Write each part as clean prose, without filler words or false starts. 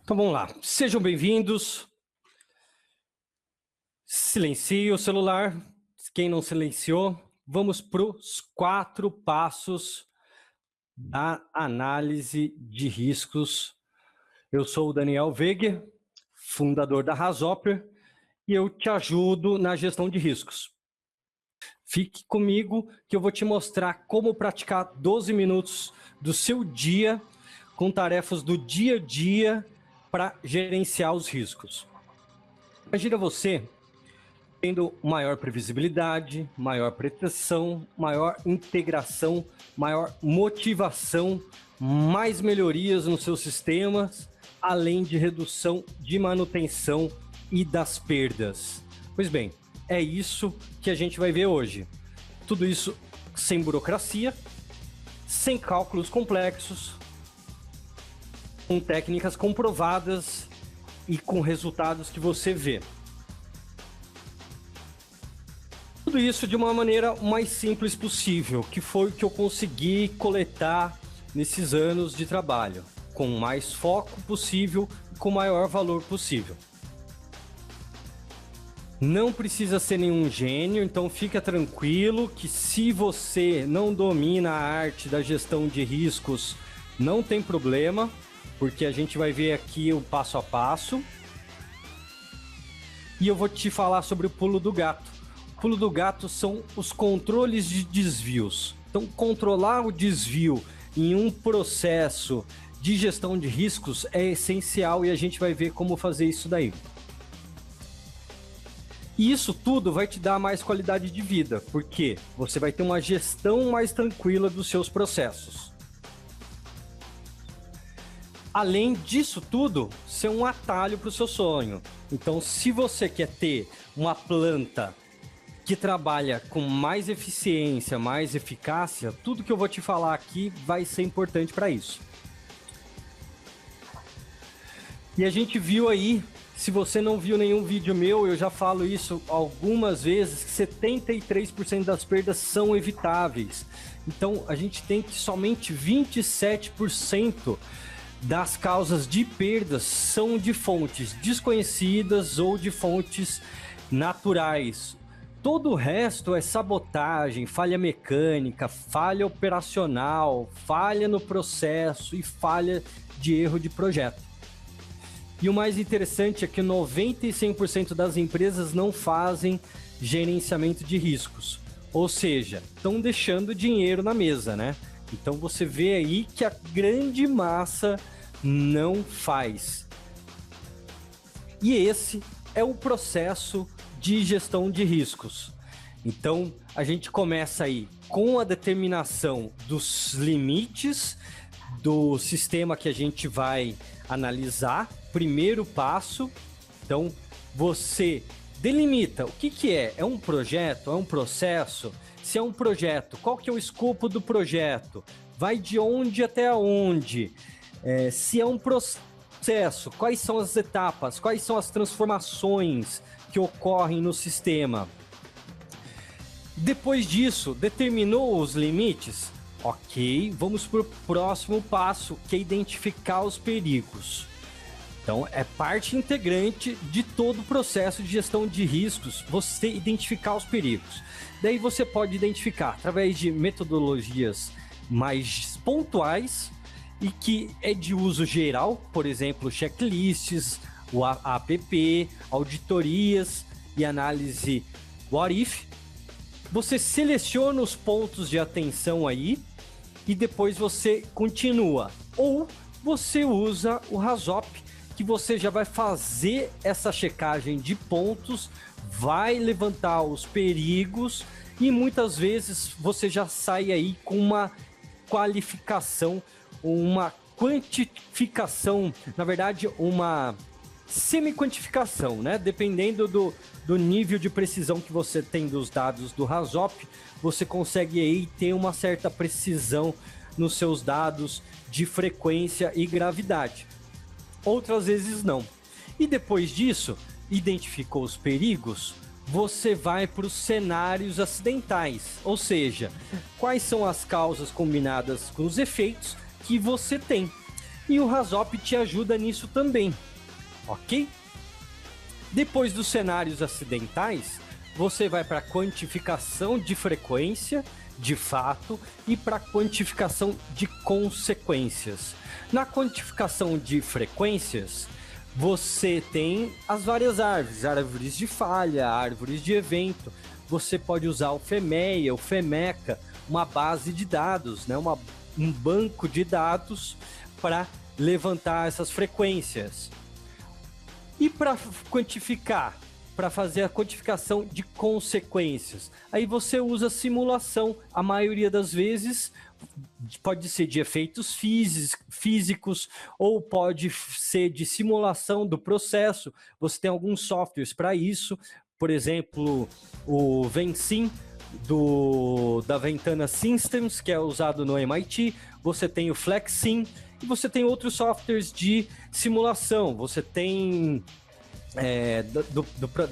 Então vamos lá, sejam bem-vindos. Silencie o celular, quem não silenciou, vamos para os 4 passos da análise de riscos. Eu sou o Daniel Veiga, fundador da Razopper, e eu te ajudo na gestão de riscos. Fique comigo que eu vou te mostrar como praticar 12 minutos do seu dia com tarefas do dia a dia para gerenciar os riscos. Imagina você tendo maior previsibilidade, maior proteção, maior integração, maior motivação, mais melhorias nos seus sistemas, além de redução de manutenção e das perdas. Pois bem, é isso que a gente vai ver hoje. Tudo isso sem burocracia, sem cálculos complexos, com técnicas comprovadas e com resultados que você vê. Tudo isso de uma maneira mais simples possível, que foi o que eu consegui coletar nesses anos de trabalho, com mais foco possível e com maior valor possível. Não precisa ser nenhum gênio, então fica tranquilo que se você não domina a arte da gestão de riscos, não tem problema, porque a gente vai ver aqui o passo a passo. E eu vou te falar sobre o pulo do gato. O pulo do gato são os controles de desvios. Então, controlar o desvio em um processo de gestão de riscos é essencial e a gente vai ver como fazer isso daí. E isso tudo vai te dar mais qualidade de vida, porque você vai ter uma gestão mais tranquila dos seus processos. Além disso tudo, ser um atalho para o seu sonho. Então, se você quer ter uma planta que trabalha com mais eficiência, mais eficácia, tudo que eu vou te falar aqui vai ser importante para isso. E a gente viu aí, se você não viu nenhum vídeo meu, eu já falo isso algumas vezes, que 73% das perdas são evitáveis. Então, a gente tem que somente 27% das causas de perdas são de fontes desconhecidas ou de fontes naturais. Todo o resto é sabotagem, falha mecânica, falha operacional, falha no processo e falha de erro de projeto. E o mais interessante é que 90% e 100% das empresas não fazem gerenciamento de riscos. Ou seja, estão deixando dinheiro na mesa, né? Então você vê aí que a grande massa não faz. E esse é o processo de gestão de riscos. Então a gente começa aí com a determinação dos limites do sistema que a gente vai analisar. Primeiro passo, então você delimita o que é? É um projeto? É um processo? Se é um projeto, qual que é o escopo do projeto? Vai de onde até onde? Se é um processo, quais são as etapas? Quais são as transformações que ocorrem no sistema? Depois disso, determinou os limites? Ok, vamos para o próximo passo, que é identificar os perigos. Então, é parte integrante de todo o processo de gestão de riscos, você identificar os perigos. Daí você pode identificar através de metodologias mais pontuais e que é de uso geral, por exemplo, checklists, o APP, auditorias e análise what if. Você seleciona os pontos de atenção aí e depois você continua. Ou você usa o Razopper, que você já vai fazer essa checagem de pontos, vai levantar os perigos e muitas vezes você já sai aí com uma qualificação, uma quantificação, na verdade uma semi-quantificação, né? Dependendo do nível de precisão que você tem dos dados do Razopper, você consegue aí ter uma certa precisão nos seus dados de frequência e gravidade. Outras vezes não. E depois disso, identificou os perigos, você vai para os cenários acidentais, ou seja, quais são as causas combinadas com os efeitos que você tem. E o Razop te ajuda nisso também, ok? Depois dos cenários acidentais, você vai para a quantificação de frequência, de fato, e para a quantificação de consequências. Na quantificação de frequências, você tem as várias árvores, árvores de falha, árvores de evento. Você pode usar o FEMEA, o FEMECA, uma base de dados, né? Um banco de dados para levantar essas frequências. E para quantificar, para fazer a quantificação de consequências, aí você usa simulação. A maioria das vezes pode ser de efeitos físicos ou pode ser de simulação do processo. Você tem alguns softwares para isso, por exemplo, o Vensim da Ventana Systems, que é usado no MIT. Você tem o FlexSim e você tem outros softwares de simulação. Você tem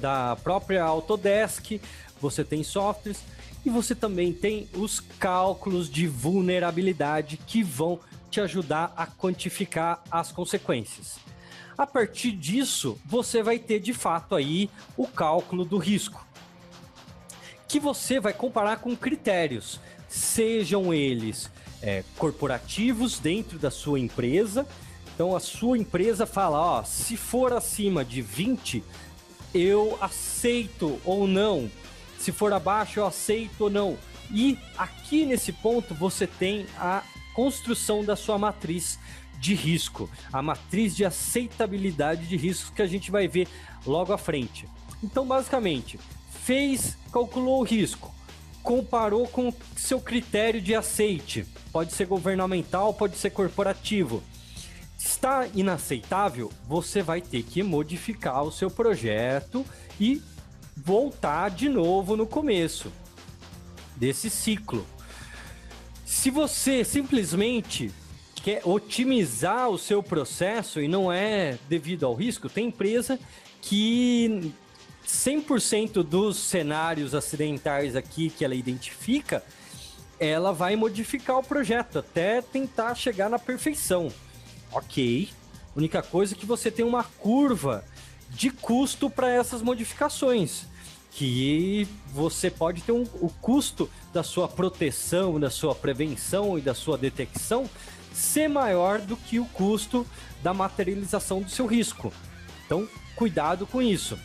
da própria Autodesk, você tem softwares e você também tem os cálculos de vulnerabilidade que vão te ajudar a quantificar as consequências. A partir disso, você vai ter de fato aí o cálculo do risco, que você vai comparar com critérios, sejam eles corporativos dentro da sua empresa. Então a sua empresa fala, ó, se for acima de 20, eu aceito ou não. Se for abaixo, eu aceito ou não. E aqui nesse ponto você tem a construção da sua matriz de risco, a matriz de aceitabilidade de riscos que a gente vai ver logo à frente. Então, basicamente, calculou o risco, comparou com seu critério de aceite, pode ser governamental, pode ser corporativo. Está inaceitável, você vai ter que modificar o seu projeto e voltar de novo no começo desse ciclo. Se você simplesmente quer otimizar o seu processo e não é devido ao risco, tem empresa que 100% dos cenários acidentais aqui que ela identifica, ela vai modificar o projeto até tentar chegar na perfeição. Ok, única coisa é que você tem uma curva de custo para essas modificações, que você pode ter o custo da sua proteção, da sua prevenção e da sua detecção ser maior do que o custo da materialização do seu risco. Então, cuidado com isso.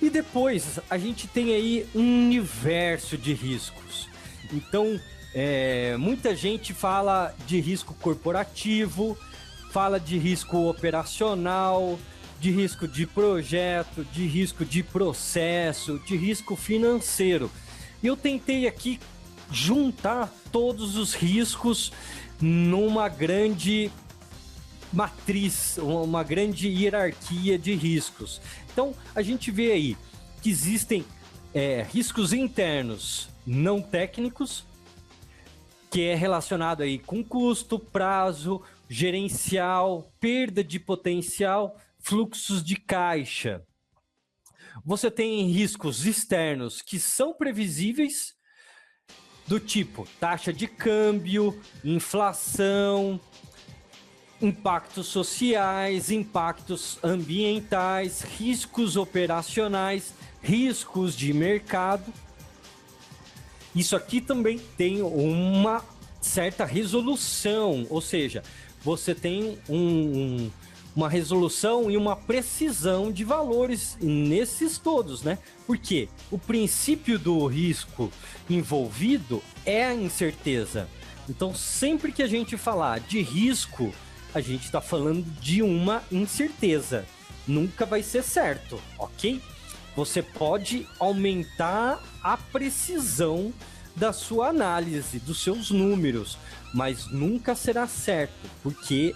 E depois, a gente tem aí um universo de riscos. Então, muita gente fala de risco corporativo, fala de risco operacional, de risco de projeto, de risco de processo, de risco financeiro. Eu tentei aqui juntar todos os riscos numa grande matriz, uma grande hierarquia de riscos. Então, a gente vê aí que existem riscos internos não técnicos, que é relacionado aí com custo, prazo, gerencial, perda de potencial, fluxos de caixa. Você tem riscos externos que são previsíveis, do tipo taxa de câmbio, inflação, impactos sociais, impactos ambientais, riscos operacionais, riscos de mercado. Isso aqui também tem uma certa resolução, ou seja, você tem uma resolução e uma precisão de valores nesses todos, né? Porque o princípio do risco envolvido é a incerteza. Então, sempre que a gente falar de risco, a gente está falando de uma incerteza. Nunca vai ser certo, ok? Você pode aumentar a precisão da sua análise, dos seus números, mas nunca será certo, porque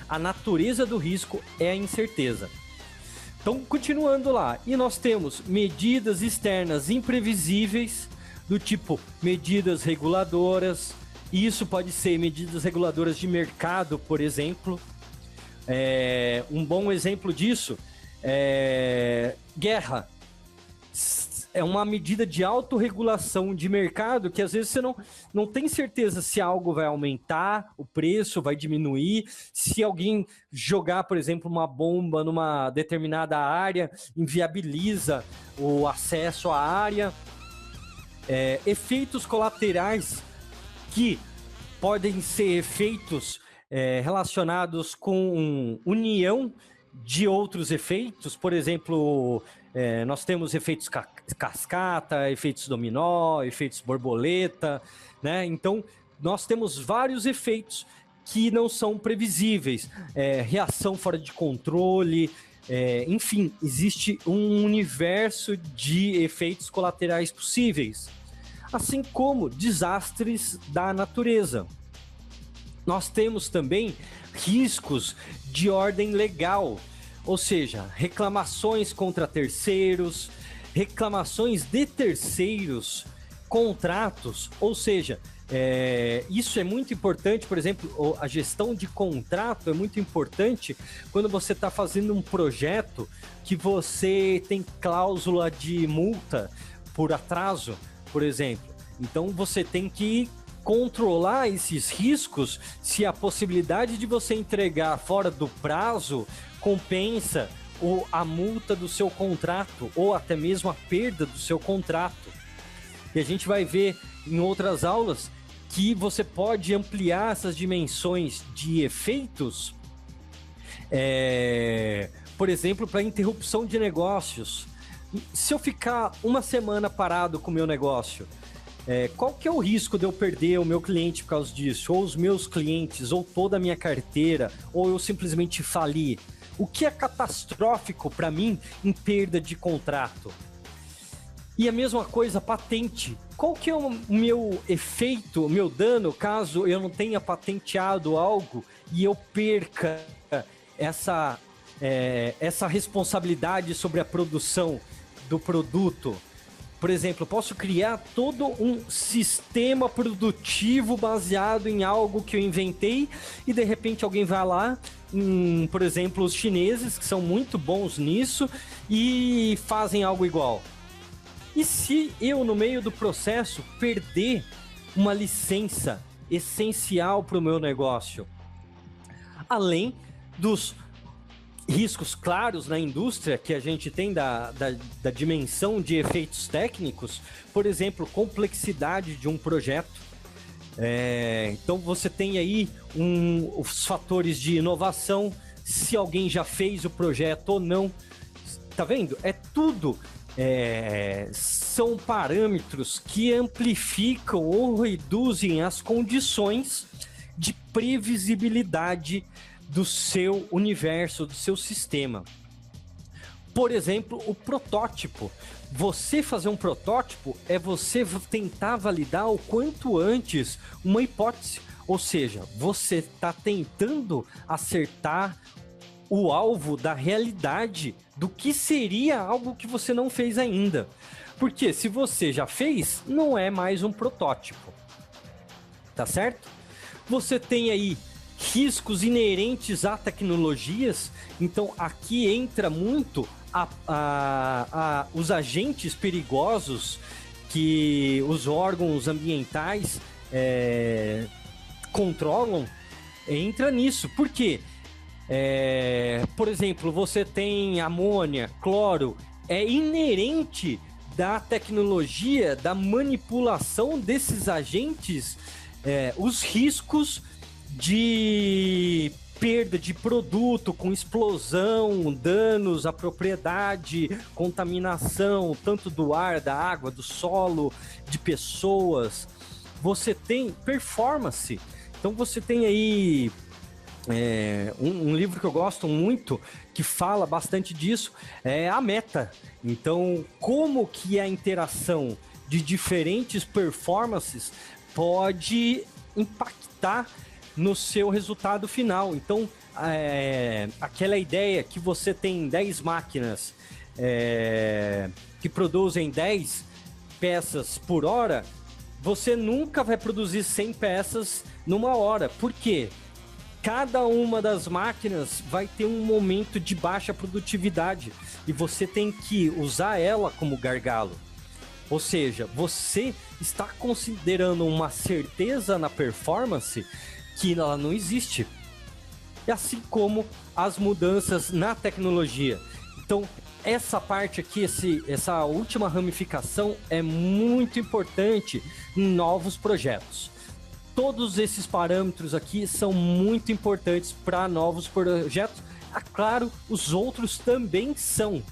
a natureza do risco é a incerteza. Então, continuando lá, e nós temos medidas externas imprevisíveis, do tipo medidas reguladoras. Isso pode ser medidas reguladoras de mercado, por exemplo. Um bom exemplo disso é guerra. é uma medida de autorregulação de mercado que às vezes você não tem certeza se algo vai aumentar, o preço vai diminuir, se alguém jogar, por exemplo, uma bomba numa determinada área, inviabiliza o acesso à área. Efeitos colaterais que podem ser efeitos relacionados com união de outros efeitos, por exemplo, nós temos efeitos cascata, efeitos dominó, efeitos borboleta, né? Então, nós temos vários efeitos que não são previsíveis, reação fora de controle, enfim, existe um universo de efeitos colaterais possíveis, assim como desastres da natureza. Nós temos também riscos de ordem legal, ou seja, reclamações contra terceiros, reclamações de terceiros, contratos, ou seja, isso é muito importante, por exemplo, a gestão de contrato é muito importante quando você está fazendo um projeto que você tem cláusula de multa por atraso, por exemplo. Então você tem que controlar esses riscos se a possibilidade de você entregar fora do prazo compensa a multa do seu contrato ou até mesmo a perda do seu contrato. E a gente vai ver em outras aulas que você pode ampliar essas dimensões de efeitos, por exemplo, para interrupção de negócios. Se eu ficar uma semana parado com o meu negócio, qual que é o risco de eu perder o meu cliente por causa disso? Ou os meus clientes, ou toda a minha carteira, ou eu simplesmente falir? O que é catastrófico para mim em perda de contrato? E a mesma coisa, patente. Qual que é o meu efeito, o meu dano, caso eu não tenha patenteado algo e eu perca essa responsabilidade sobre a produção do produto? Por exemplo, eu posso criar todo um sistema produtivo baseado em algo que eu inventei e de repente alguém vai lá, por exemplo, os chineses, que são muito bons nisso, e fazem algo igual. E se eu, no meio do processo, perder uma licença essencial para o meu negócio? Além dos riscos claros na indústria que a gente tem da dimensão de efeitos técnicos, por exemplo, complexidade de um projeto. Então você tem aí os fatores de inovação, se alguém já fez o projeto ou não. Tá vendo? Tudo são parâmetros que amplificam ou reduzem as condições de previsibilidade do seu universo, do seu sistema. Por exemplo, o protótipo. Você fazer um protótipo é você tentar validar o quanto antes uma hipótese. Ou seja, você está tentando acertar o alvo da realidade do que seria algo que você não fez ainda. Porque se você já fez, não é mais um protótipo. Tá certo? Você tem aí riscos inerentes a tecnologias, então aqui entra muito os agentes perigosos que os órgãos ambientais controlam, entra nisso. Por quê? Por exemplo, você tem amônia, cloro, é inerente da tecnologia, da manipulação desses agentes, os riscos de perda de produto com explosão, danos à propriedade, contaminação, tanto do ar, da água, do solo, de pessoas. Você tem performance. Então você tem aí um livro que eu gosto muito, que fala bastante disso, é a meta. Então, como que a interação de diferentes performances pode impactar no seu resultado final. Então, aquela ideia que você tem 10 máquinas que produzem 10 peças por hora, você nunca vai produzir 100 peças numa hora. Por quê? Cada uma das máquinas vai ter um momento de baixa produtividade e você tem que usar ela como gargalo. Ou seja, você está considerando uma certeza na performance que ela não existe. E assim como as mudanças na tecnologia. Então, essa parte aqui, essa última ramificação é muito importante em novos projetos. Todos esses parâmetros aqui são muito importantes para novos projetos. É claro, os outros também são,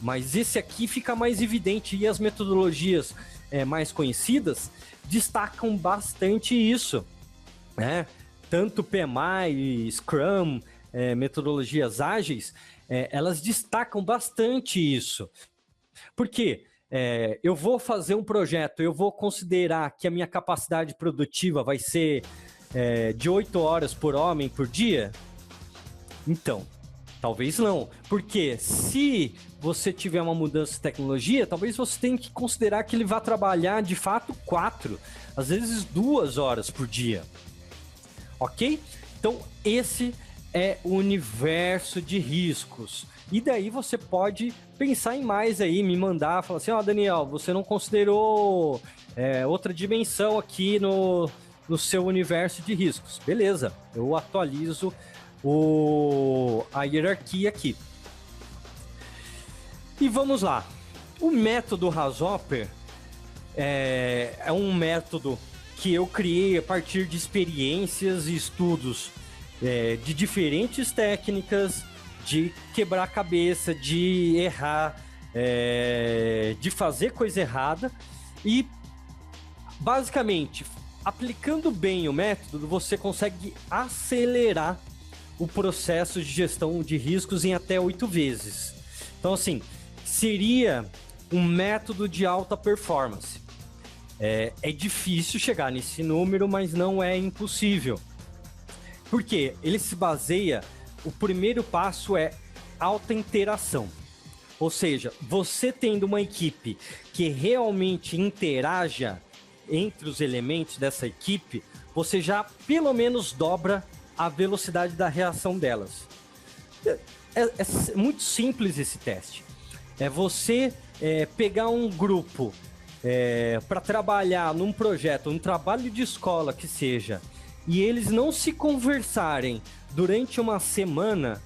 mas esse aqui fica mais evidente e as metodologias mais conhecidas destacam bastante isso, né? Tanto PMI, Scrum, metodologias ágeis, elas destacam bastante isso. Por quê? Eu vou fazer um projeto, eu vou considerar que a minha capacidade produtiva vai ser de 8 horas por homem por dia? Então, talvez não. Porque se você tiver uma mudança de tecnologia, talvez você tenha que considerar que ele vai trabalhar de fato 4, às vezes 2 horas por dia. Ok? Então, esse é o universo de riscos. E daí você pode pensar em mais aí, me mandar, falar assim, Daniel, você não considerou outra dimensão aqui no seu universo de riscos. Beleza, eu atualizo a hierarquia aqui. E vamos lá. O método Rashopper é um método que eu criei a partir de experiências e estudos de diferentes técnicas, de quebrar a cabeça, de errar, de fazer coisa errada. E, basicamente, aplicando bem o método, você consegue acelerar o processo de gestão de riscos em até 8 vezes. Então, assim, seria um método de alta performance. É difícil chegar nesse número, mas não é impossível. Porque ele se baseia, o primeiro passo é alta interação. Ou seja, você tendo uma equipe que realmente interaja entre os elementos dessa equipe, você já pelo menos dobra a velocidade da reação delas. É muito simples esse teste. É você pegar um grupo para trabalhar num projeto, um trabalho de escola que seja, e eles não se conversarem durante uma semana,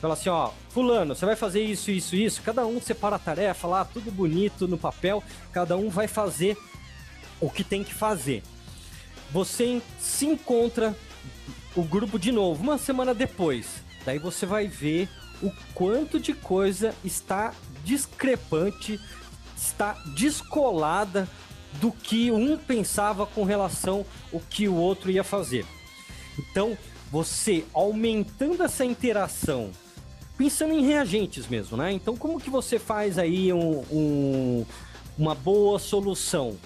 falar assim, fulano, você vai fazer isso, isso, isso, cada um separa a tarefa lá, tudo bonito no papel, cada um vai fazer o que tem que fazer. Você se encontra o grupo de novo, uma semana depois, daí você vai ver o quanto de coisa está discrepante, está descolada do que um pensava com relação ao que o outro ia fazer. Então, você aumentando essa interação, pensando em reagentes mesmo, né? Então, como que você faz aí uma boa solução?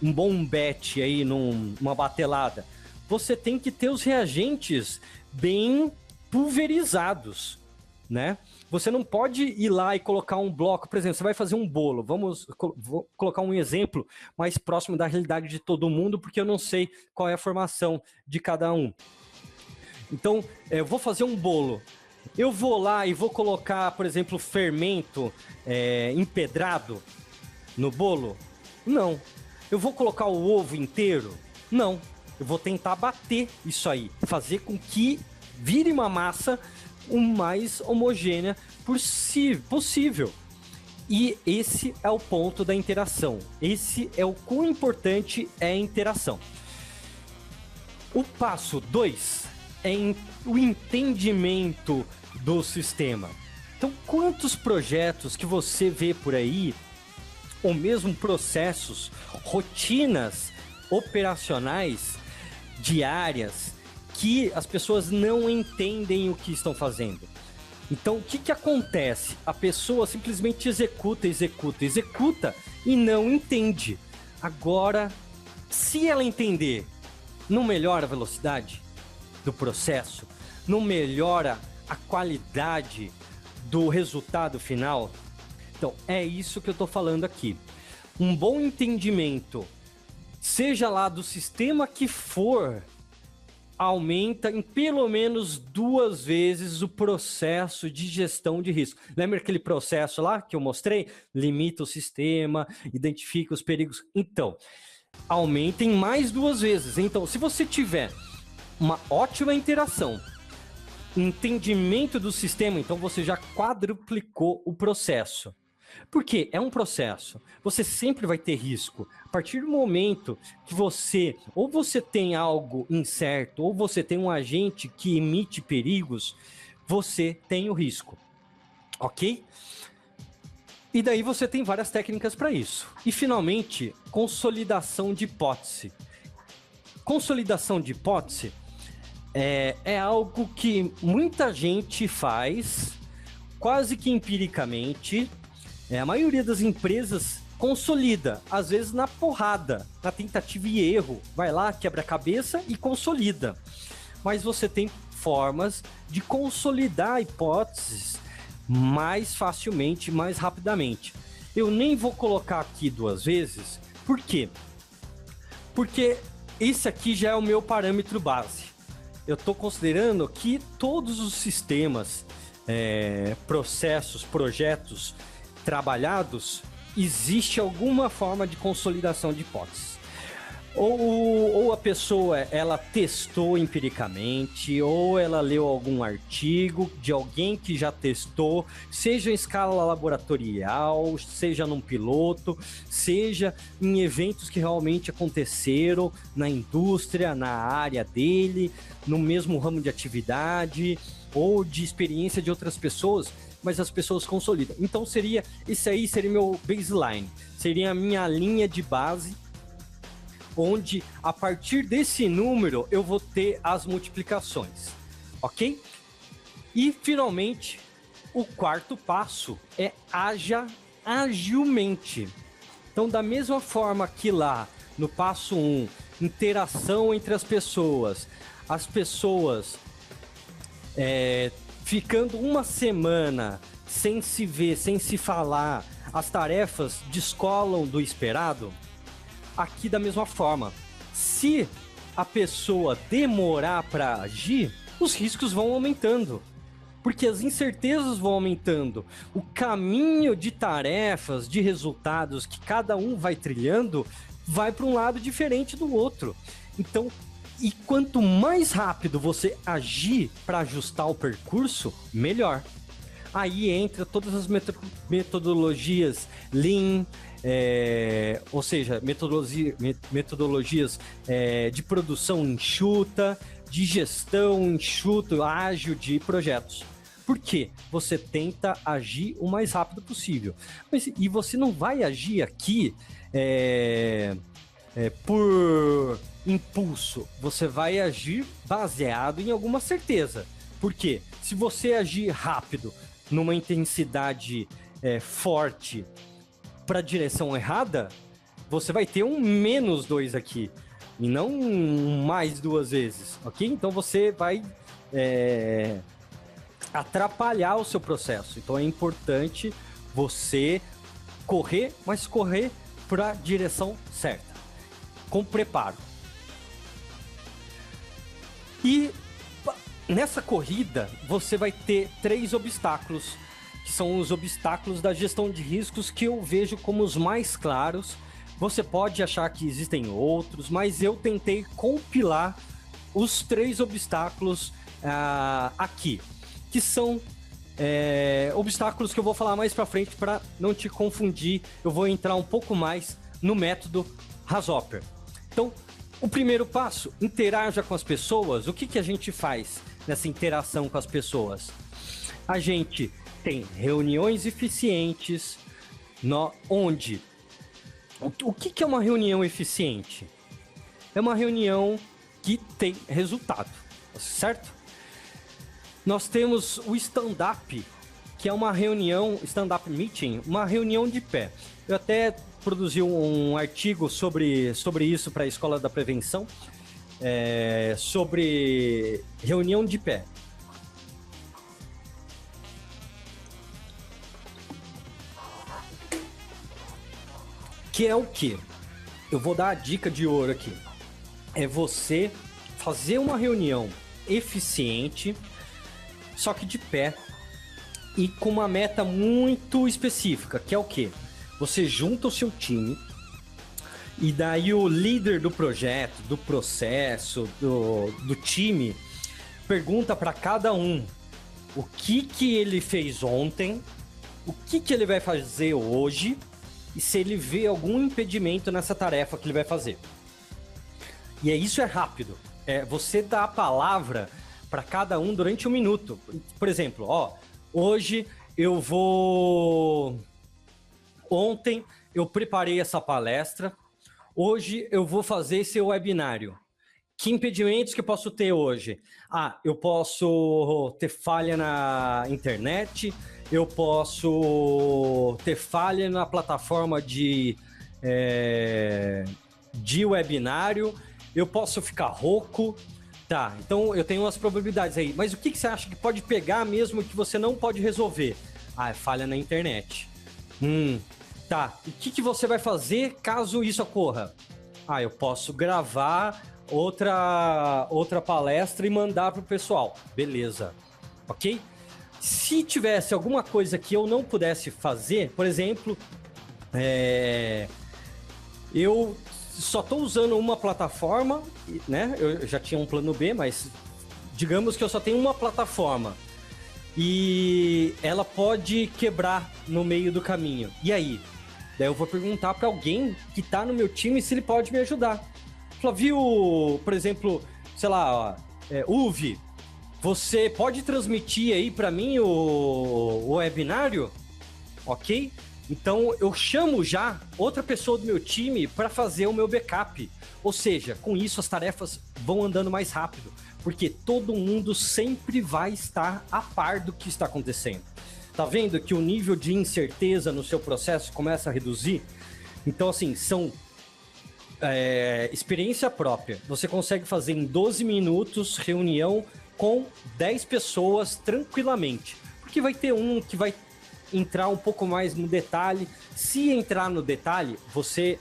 Um bom bet aí numa batelada? Você tem que ter os reagentes bem pulverizados, né? Você não pode ir lá e colocar um bloco, por exemplo, você vai fazer um bolo, vou colocar um exemplo mais próximo da realidade de todo mundo, porque eu não sei qual é a formação de cada um. Então, eu vou fazer um bolo, eu vou lá e vou colocar, por exemplo, fermento empedrado no bolo? Não. Eu vou colocar o ovo inteiro? Não. Eu vou tentar bater isso aí, fazer com que vire uma massa o mais homogênea possível. E esse é o ponto da interação. Esse é o quão importante é a interação. O passo 2 é o entendimento do sistema. Então, quantos projetos que você vê por aí, ou mesmo processos, rotinas operacionais diárias, que as pessoas não entendem o que estão fazendo. Então, o que acontece? A pessoa simplesmente executa e não entende. Agora, se ela entender, não melhora a velocidade do processo? Não melhora a qualidade do resultado final? Então, é isso que eu estou falando aqui. Um bom entendimento, seja lá do sistema que for, aumenta em pelo menos 2 vezes o processo de gestão de risco. Lembra aquele processo lá que eu mostrei? Limita o sistema, identifica os perigos. Então, aumenta em mais 2 vezes. Então, se você tiver uma ótima interação, entendimento do sistema, então você já quadruplicou o processo. Porque é um processo, você sempre vai ter risco. A partir do momento que ou você tem algo incerto, ou você tem um agente que emite perigos, você tem o risco, ok? E daí você tem várias técnicas para isso. E finalmente, consolidação de hipótese. Consolidação de hipótese é algo que muita gente faz, quase que empiricamente. A maioria das empresas consolida, às vezes na porrada, na tentativa e erro. Vai lá, quebra a cabeça e consolida. Mas você tem formas de consolidar hipóteses mais facilmente, mais rapidamente. Eu nem vou colocar aqui 2 vezes. Por quê? Porque esse aqui já é o meu parâmetro base. Eu estou considerando que todos os sistemas, processos, projetos trabalhados, existe alguma forma de consolidação de hipóteses. Ou a pessoa, ela testou empiricamente, ou ela leu algum artigo de alguém que já testou, seja em escala laboratorial, seja num piloto, seja em eventos que realmente aconteceram na indústria, na área dele, no mesmo ramo de atividade, ou de experiência de outras pessoas, mas as pessoas consolidam. Então esse aí seria meu baseline, seria a minha linha de base, onde a partir desse número eu vou ter as multiplicações, ok? E finalmente, o 4º passo é haja agilmente. Então, da mesma forma que lá no passo 1, interação entre as pessoas ficando uma semana sem se ver, sem se falar, as tarefas descolam do esperado. Aqui da mesma forma, se a pessoa demorar para agir, os riscos vão aumentando, porque as incertezas vão aumentando. O caminho de tarefas, de resultados que cada um vai trilhando, vai para um lado diferente do outro. Então, e quanto mais rápido você agir para ajustar o percurso, melhor. Aí entra todas as metodologias Lean, ou seja, metodologias de produção enxuta, de gestão enxuta, ágil de projetos. Por quê? Você tenta agir o mais rápido possível. E você não vai agir aqui por impulso, você vai agir baseado em alguma certeza. Por quê? Se você agir rápido, numa intensidade forte, para a direção errada, você vai ter um -2 aqui, e não um mais 2 vezes, ok? Então você vai atrapalhar o seu processo. Então é importante você correr, mas correr para a direção certa, com preparo. E nessa corrida, você vai ter 3 obstáculos, que são os obstáculos da gestão de riscos que eu vejo como os mais claros. Você pode achar que existem outros, mas eu tentei compilar os 3 obstáculos aqui, que são obstáculos que eu vou falar mais para frente para não te confundir. Eu vou entrar um pouco mais no método Rashopper. Então, o primeiro passo, interaja com as pessoas. O que a gente faz nessa interação com as pessoas? A gente tem reuniões eficientes, onde... O que é uma reunião eficiente? É uma reunião que tem resultado, certo? Nós temos o stand-up, que é uma reunião, stand-up meeting, uma reunião de pé. Eu até produzi um artigo sobre isso para a Escola da Prevenção, sobre reunião de pé. Que é o quê? Eu vou dar a dica de ouro aqui. É você fazer uma reunião eficiente, só que de pé, e com uma meta muito específica, que é o quê? Você junta o seu time, e daí o líder do projeto, do processo, do time, pergunta para cada um o que ele fez ontem, o que ele vai fazer hoje, e se ele vê algum impedimento nessa tarefa que ele vai fazer. E isso é rápido. Você dá a palavra para cada um durante 1 minuto. Por exemplo, hoje eu vou... Ontem eu preparei essa palestra. Hoje eu vou fazer esse webinário. Que impedimentos que eu posso ter hoje? Eu posso ter falha na internet, eu posso ter falha na plataforma de webinário, eu posso ficar rouco. Tá, então eu tenho umas probabilidades aí. Mas o que você acha que pode pegar mesmo que você não pode resolver? É falha na internet. Tá, o que você vai fazer caso isso ocorra? Eu posso gravar outra palestra e mandar pro pessoal. Beleza, ok? Se tivesse alguma coisa que eu não pudesse fazer, por exemplo, eu só estou usando uma plataforma, né? Eu já tinha um plano B, mas digamos que eu só tenho uma plataforma e ela pode quebrar no meio do caminho. E aí? Daí eu vou perguntar para alguém que está no meu time se ele pode me ajudar. Flavio, por exemplo, sei lá, Uvi, você pode transmitir aí para mim o webinário? Ok? Então eu chamo já outra pessoa do meu time para fazer o meu backup. Ou seja, com isso as tarefas vão andando mais rápido, porque todo mundo sempre vai estar a par do que está acontecendo. Tá vendo que o nível de incerteza no seu processo começa a reduzir? Então, assim, são experiência própria. Você consegue fazer em 12 minutos reunião com 10 pessoas tranquilamente. Porque vai ter um que vai entrar um pouco mais no detalhe. Se entrar no detalhe, você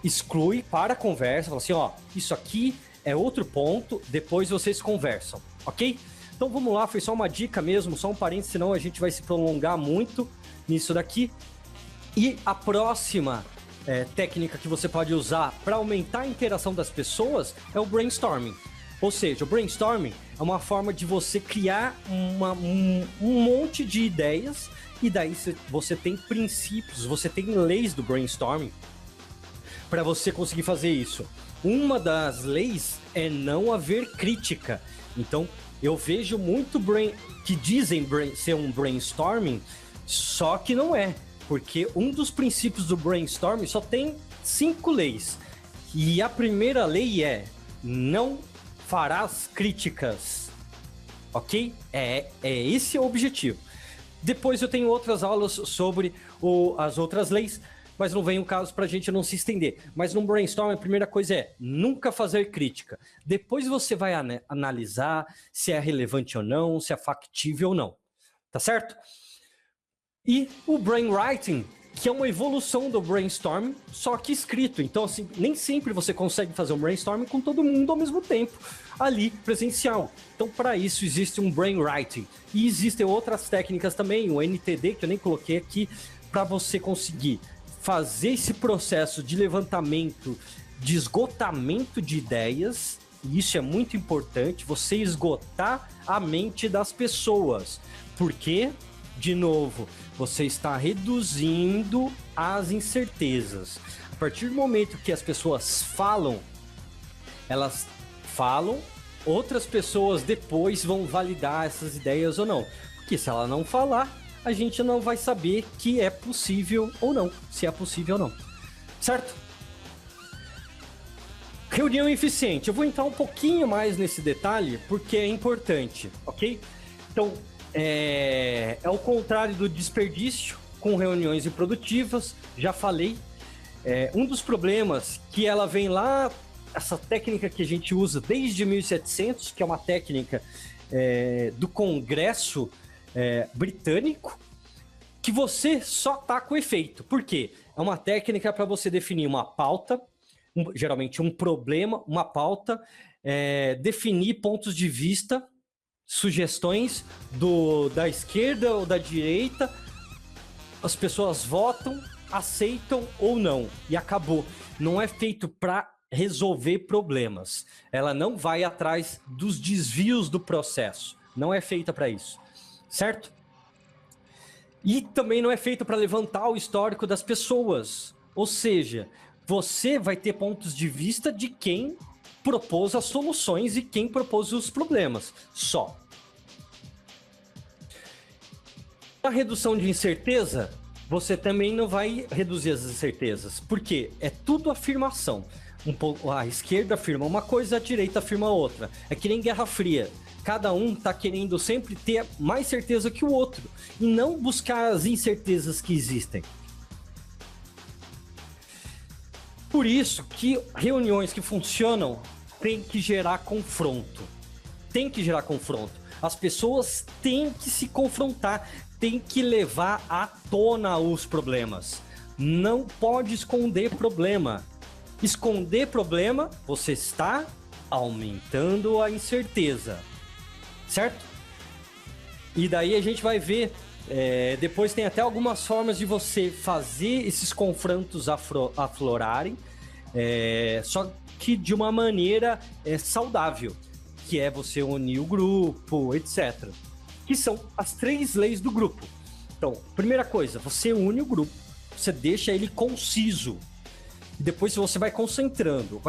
exclui para a conversa. Fala assim, isso aqui é outro ponto, depois vocês conversam, ok? Então vamos lá, foi só uma dica mesmo, só um parênteses, senão a gente vai se prolongar muito nisso daqui. E a próxima técnica que você pode usar para aumentar a interação das pessoas é o brainstorming. Ou seja, o brainstorming é uma forma de você criar um monte de ideias e daí você tem princípios, você tem leis do brainstorming para você conseguir fazer isso. Uma das leis é não haver crítica. Então, eu vejo muito que dizem ser um brainstorming, só que não é. Porque um dos princípios do brainstorming só tem 5 leis. E a primeira lei é: não farás críticas. Ok? Esse é o objetivo. Depois eu tenho outras aulas sobre as outras leis, mas não vem o caso para a gente não se estender. Mas no brainstorm, a primeira coisa é nunca fazer crítica. Depois você vai analisar se é relevante ou não, se é factível ou não. Tá certo? E o brainwriting, que é uma evolução do brainstorming, só que escrito. Então, assim, nem sempre você consegue fazer um brainstorming com todo mundo ao mesmo tempo, ali, presencial. Então, para isso, existe um brainwriting. E existem outras técnicas também, o NTD, que eu nem coloquei aqui, para você conseguir fazer esse processo de levantamento, de esgotamento de ideias. E isso é muito importante, você esgotar a mente das pessoas. Por quê? De novo, você está reduzindo as incertezas. A partir do momento que as pessoas falam, elas falam, outras pessoas depois vão validar essas ideias ou não. Porque se ela não falar, a gente não vai saber que é possível ou não, se é possível ou não. Certo? Reunião eficiente. Eu vou entrar um pouquinho mais nesse detalhe, porque é importante, ok? Então, é o contrário do desperdício com reuniões improdutivas, já falei. Um dos problemas que ela vem lá, essa técnica que a gente usa desde 1700, que é uma técnica do Congresso britânico, que você só tá com efeito. Por quê? É uma técnica para você definir uma pauta, geralmente um problema, uma pauta, definir pontos de vista, sugestões da esquerda ou da direita, as pessoas votam, aceitam ou não, e acabou. Não é feito para resolver problemas. Ela não vai atrás dos desvios do processo. Não é feita para isso, certo? E também não é feito para levantar o histórico das pessoas. Ou seja, você vai ter pontos de vista de quem propôs as soluções e quem propôs os problemas. Só. A redução de incerteza, você também não vai reduzir as incertezas. Por quê? É tudo afirmação. A esquerda afirma uma coisa, a direita afirma outra. É que nem Guerra Fria. Cada um tá querendo sempre ter mais certeza que o outro e não buscar as incertezas que existem. Por isso que reuniões que funcionam tem que gerar confronto. Tem que gerar confronto. As pessoas têm que se confrontar, têm que levar à tona os problemas. Não pode esconder problema. Esconder problema, você está aumentando a incerteza. Certo? E daí a gente vai ver, depois tem até algumas formas de você fazer esses confrontos aflorarem, só que de uma maneira saudável, que é você unir o grupo, etc. Que são as 3 leis do grupo. Então, primeira coisa, você une o grupo, você deixa ele conciso. Depois você vai concentrando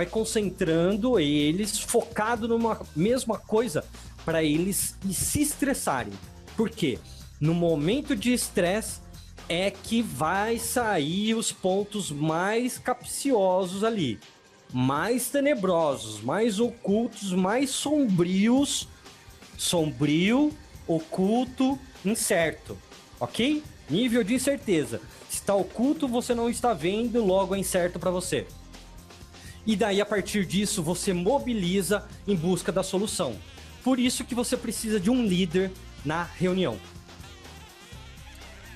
eles focado numa mesma coisa para eles se estressarem. Por quê? No momento de estresse é que vai sair os pontos mais capciosos ali, mais tenebrosos, mais ocultos, mais sombrios. Sombrio, oculto, incerto, ok? Nível de incerteza. Se está oculto, você não está vendo, logo é incerto para você. E daí, a partir disso, você mobiliza em busca da solução. Por isso que você precisa de um líder na reunião.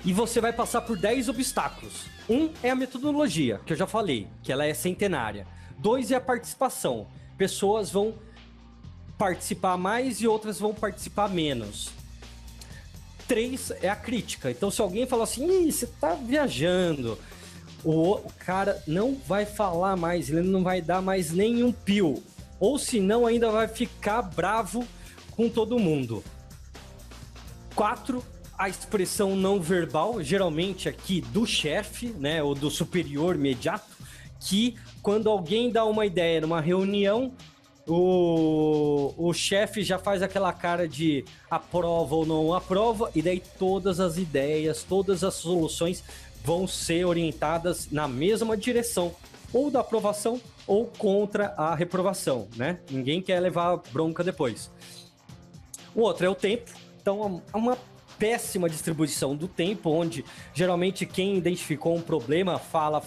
E você vai passar por 10 obstáculos. 1 é a metodologia, que eu já falei, que ela é centenária. 2 é a participação. Pessoas vão participar mais e outras vão participar menos. 3 é a crítica. Então, se alguém falar assim, você tá viajando, o cara não vai falar mais, ele não vai dar mais nenhum pio. Ou senão ainda vai ficar bravo com todo mundo. 4, a expressão não verbal, geralmente aqui do chefe, né, ou do superior imediato, que quando alguém dá uma ideia numa reunião, o chefe já faz aquela cara de aprova ou não aprova, e daí todas as ideias, todas as soluções vão ser orientadas na mesma direção, ou da aprovação ou contra a reprovação, né? Ninguém quer levar bronca depois. O outro é o tempo. Então, é uma péssima distribuição do tempo, onde geralmente quem identificou um problema fala,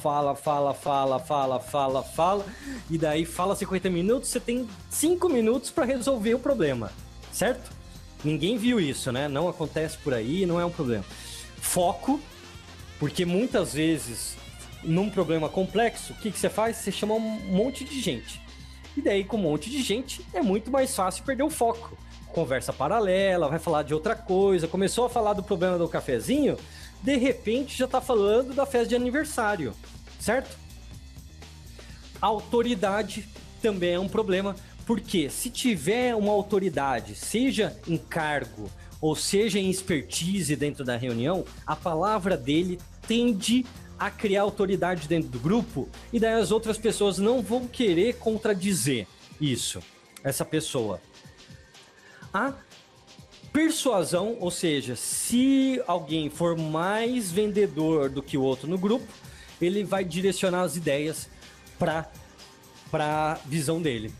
e daí fala 50 minutos, você tem 5 minutos para resolver o problema, certo? Ninguém viu isso, né? Não acontece por aí, não é um problema. Foco, porque muitas vezes, num problema complexo, o que você faz? Você chama um monte de gente. E daí, com um monte de gente, é muito mais fácil perder o foco. Conversa paralela, vai falar de outra coisa, começou a falar do problema do cafezinho, de repente já tá falando da festa de aniversário, certo? A autoridade também é um problema, porque se tiver uma autoridade, seja em cargo ou seja em expertise dentro da reunião, a palavra dele tende a criar autoridade dentro do grupo, e daí as outras pessoas não vão querer contradizer isso, essa pessoa. A persuasão, ou seja, se alguém for mais vendedor do que o outro no grupo, ele vai direcionar as ideias para a visão dele.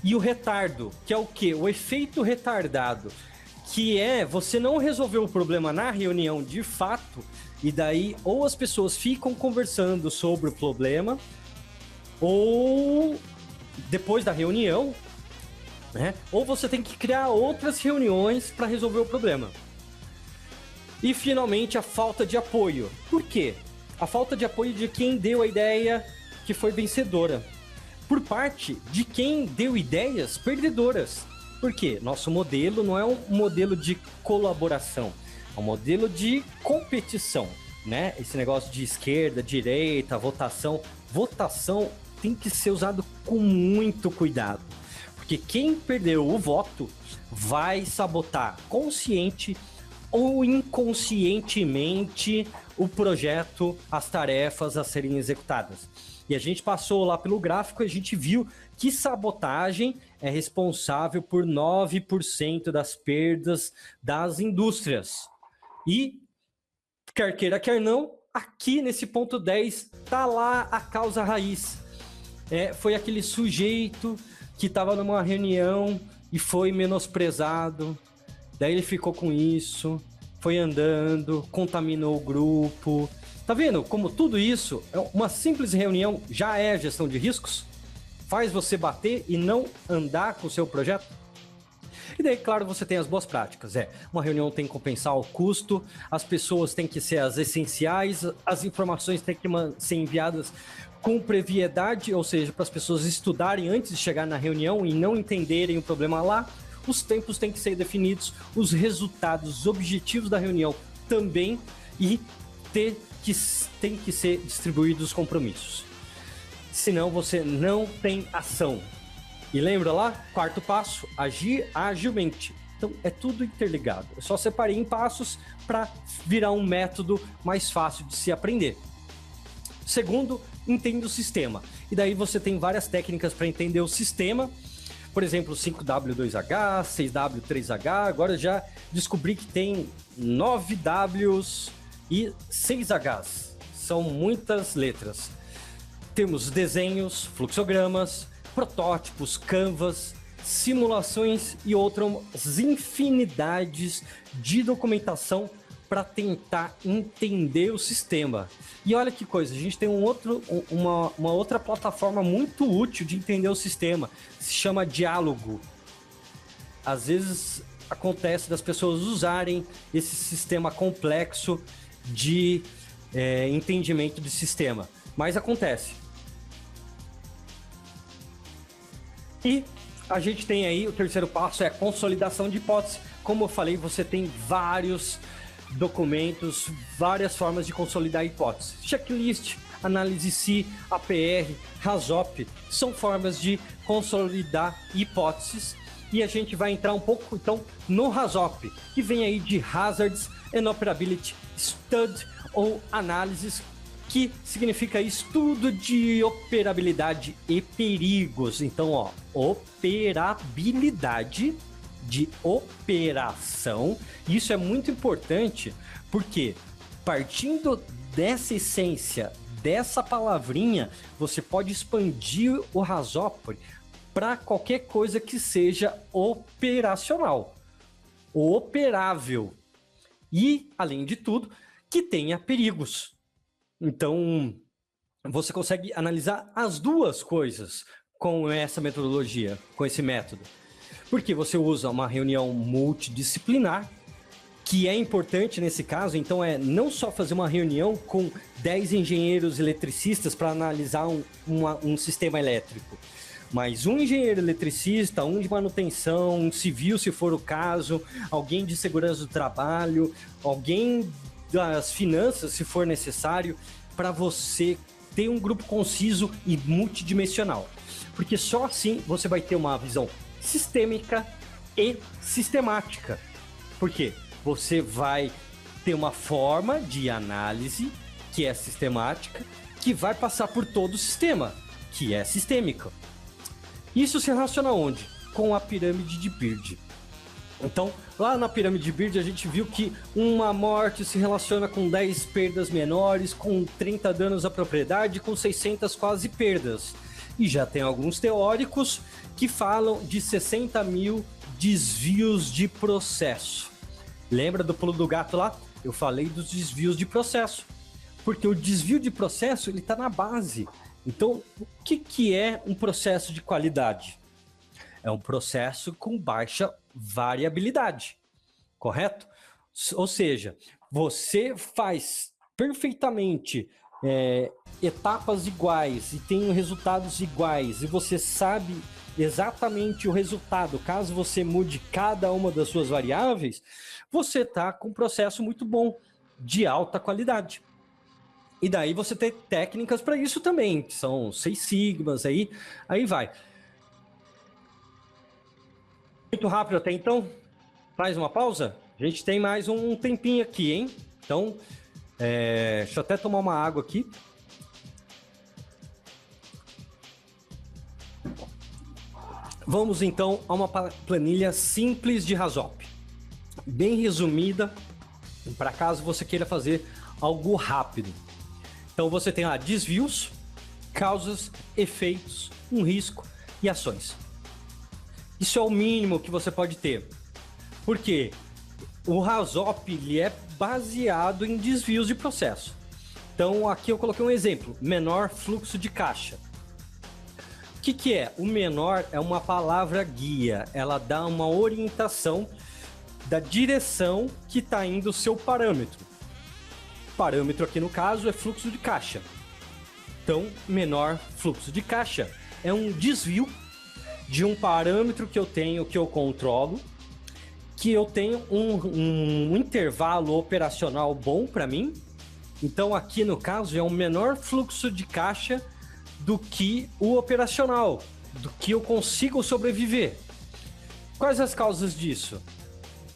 E o retardo, que é o quê? O efeito retardado, que é você não resolver o problema na reunião de fato, e daí ou as pessoas ficam conversando sobre o problema, ou depois da reunião, né? Ou você tem que criar outras reuniões para resolver o problema. E finalmente a falta de apoio. Por quê? A falta de apoio de quem deu a ideia que foi vencedora. por parte de quem deu ideias perdedoras. Por quê? Nosso modelo não é um modelo de colaboração, é um modelo de competição, né? Esse negócio de esquerda, direita, votação tem que ser usado com muito cuidado, porque quem perdeu o voto vai sabotar consciente ou inconscientemente o projeto, as tarefas a serem executadas. E a gente passou lá pelo gráfico e a gente viu que sabotagem é responsável por 9% das perdas das indústrias. E, quer queira, quer não, aqui nesse ponto 10 tá lá a causa raiz. Foi aquele sujeito que estava numa reunião e foi menosprezado, daí ele ficou com isso, foi andando, contaminou o grupo. Tá vendo como tudo isso, uma simples reunião já é gestão de riscos? Faz você bater e não andar com o seu projeto? E daí, claro, você tem as boas práticas. Uma reunião tem que compensar o custo, as pessoas têm que ser as essenciais, as informações têm que ser enviadas com previedade, ou seja, para as pessoas estudarem antes de chegar na reunião e não entenderem o problema lá. Os tempos têm que ser definidos, os resultados, os objetivos da reunião também, e tem que ser distribuídos os compromissos. Senão você não tem ação. E lembra lá? Quarto passo, agir agilmente. Então é tudo interligado. Eu só separei em passos para virar um método mais fácil de se aprender. Segundo, entenda o sistema. E daí você tem várias técnicas para entender o sistema. Por exemplo, 5W2H, 6W3H. Agora eu já descobri que tem 9Ws e 6Hs. São muitas letras. Temos desenhos, fluxogramas, protótipos, canvas, simulações e outras infinidades de documentação para tentar entender o sistema. E olha que coisa, a gente tem uma outra plataforma muito útil de entender o sistema, se chama Diálogo. Às vezes acontece das pessoas usarem esse sistema complexo de entendimento do sistema, mas acontece. E a gente tem aí, o terceiro passo é a consolidação de hipótese. Como eu falei, você tem vários documentos, várias formas de consolidar a hipótese. Checklist, análise SI, APR, RASOP, são formas de consolidar hipóteses. E a gente vai entrar um pouco, então, no RASOP, que vem aí de Hazards and Operability Study, ou análises, que significa estudo de operabilidade e perigos. Então, operabilidade de operação. Isso é muito importante, porque partindo dessa essência, dessa palavrinha, você pode expandir o RASOP para qualquer coisa que seja operacional, operável e, além de tudo, que tenha perigos. Então, você consegue analisar as duas coisas com essa metodologia, com esse método. Porque você usa uma reunião multidisciplinar, que é importante nesse caso. Então, não só fazer uma reunião com 10 engenheiros eletricistas para analisar um sistema elétrico, mas um engenheiro eletricista, um de manutenção, um civil, se for o caso, alguém de segurança do trabalho, alguém das finanças, se for necessário, para você ter um grupo conciso e multidimensional. Porque só assim você vai ter uma visão sistêmica e sistemática. Por quê? Você vai ter uma forma de análise que é sistemática, que vai passar por todo o sistema, que é sistêmica. Isso se relaciona onde? Com a pirâmide de Beard. Então, lá na pirâmide de Beard, a gente viu que uma morte se relaciona com 10 perdas menores, com 30 danos à propriedade, com 600 quase perdas. E já tem alguns teóricos que falam de 60 mil desvios de processo. Lembra do pulo do gato lá? Eu falei dos desvios de processo. Porque o desvio de processo, ele está na base. Então, o que é um processo de qualidade? É um processo com baixa variabilidade, correto? Ou seja, você faz perfeitamente etapas iguais e tem resultados iguais e você sabe exatamente o resultado, caso você mude cada uma das suas variáveis, você está com um processo muito bom, de alta qualidade. E daí você tem técnicas para isso também, que são 6 sigmas, aí vai. Muito rápido até então, faz uma pausa, a gente tem mais um tempinho aqui, hein? Então, deixa eu até tomar uma água aqui. Vamos então a uma planilha simples de RASOP, bem resumida, para caso você queira fazer algo rápido. Então você tem lá desvios, causas, efeitos, um risco e ações. Isso é o mínimo que você pode ter. Por quê? O RASOP ele é baseado em desvios de processo. Então aqui eu coloquei um exemplo, menor fluxo de caixa. O que é? O menor é uma palavra guia, ela dá uma orientação da direção que está indo o seu parâmetro. O parâmetro aqui no caso é fluxo de caixa. Então, menor fluxo de caixa é um desvio de um parâmetro que eu tenho, que eu controlo, que eu tenho um intervalo operacional bom para mim. Então, aqui no caso é um menor fluxo de caixa do que o operacional, do que eu consigo sobreviver. Quais as causas disso?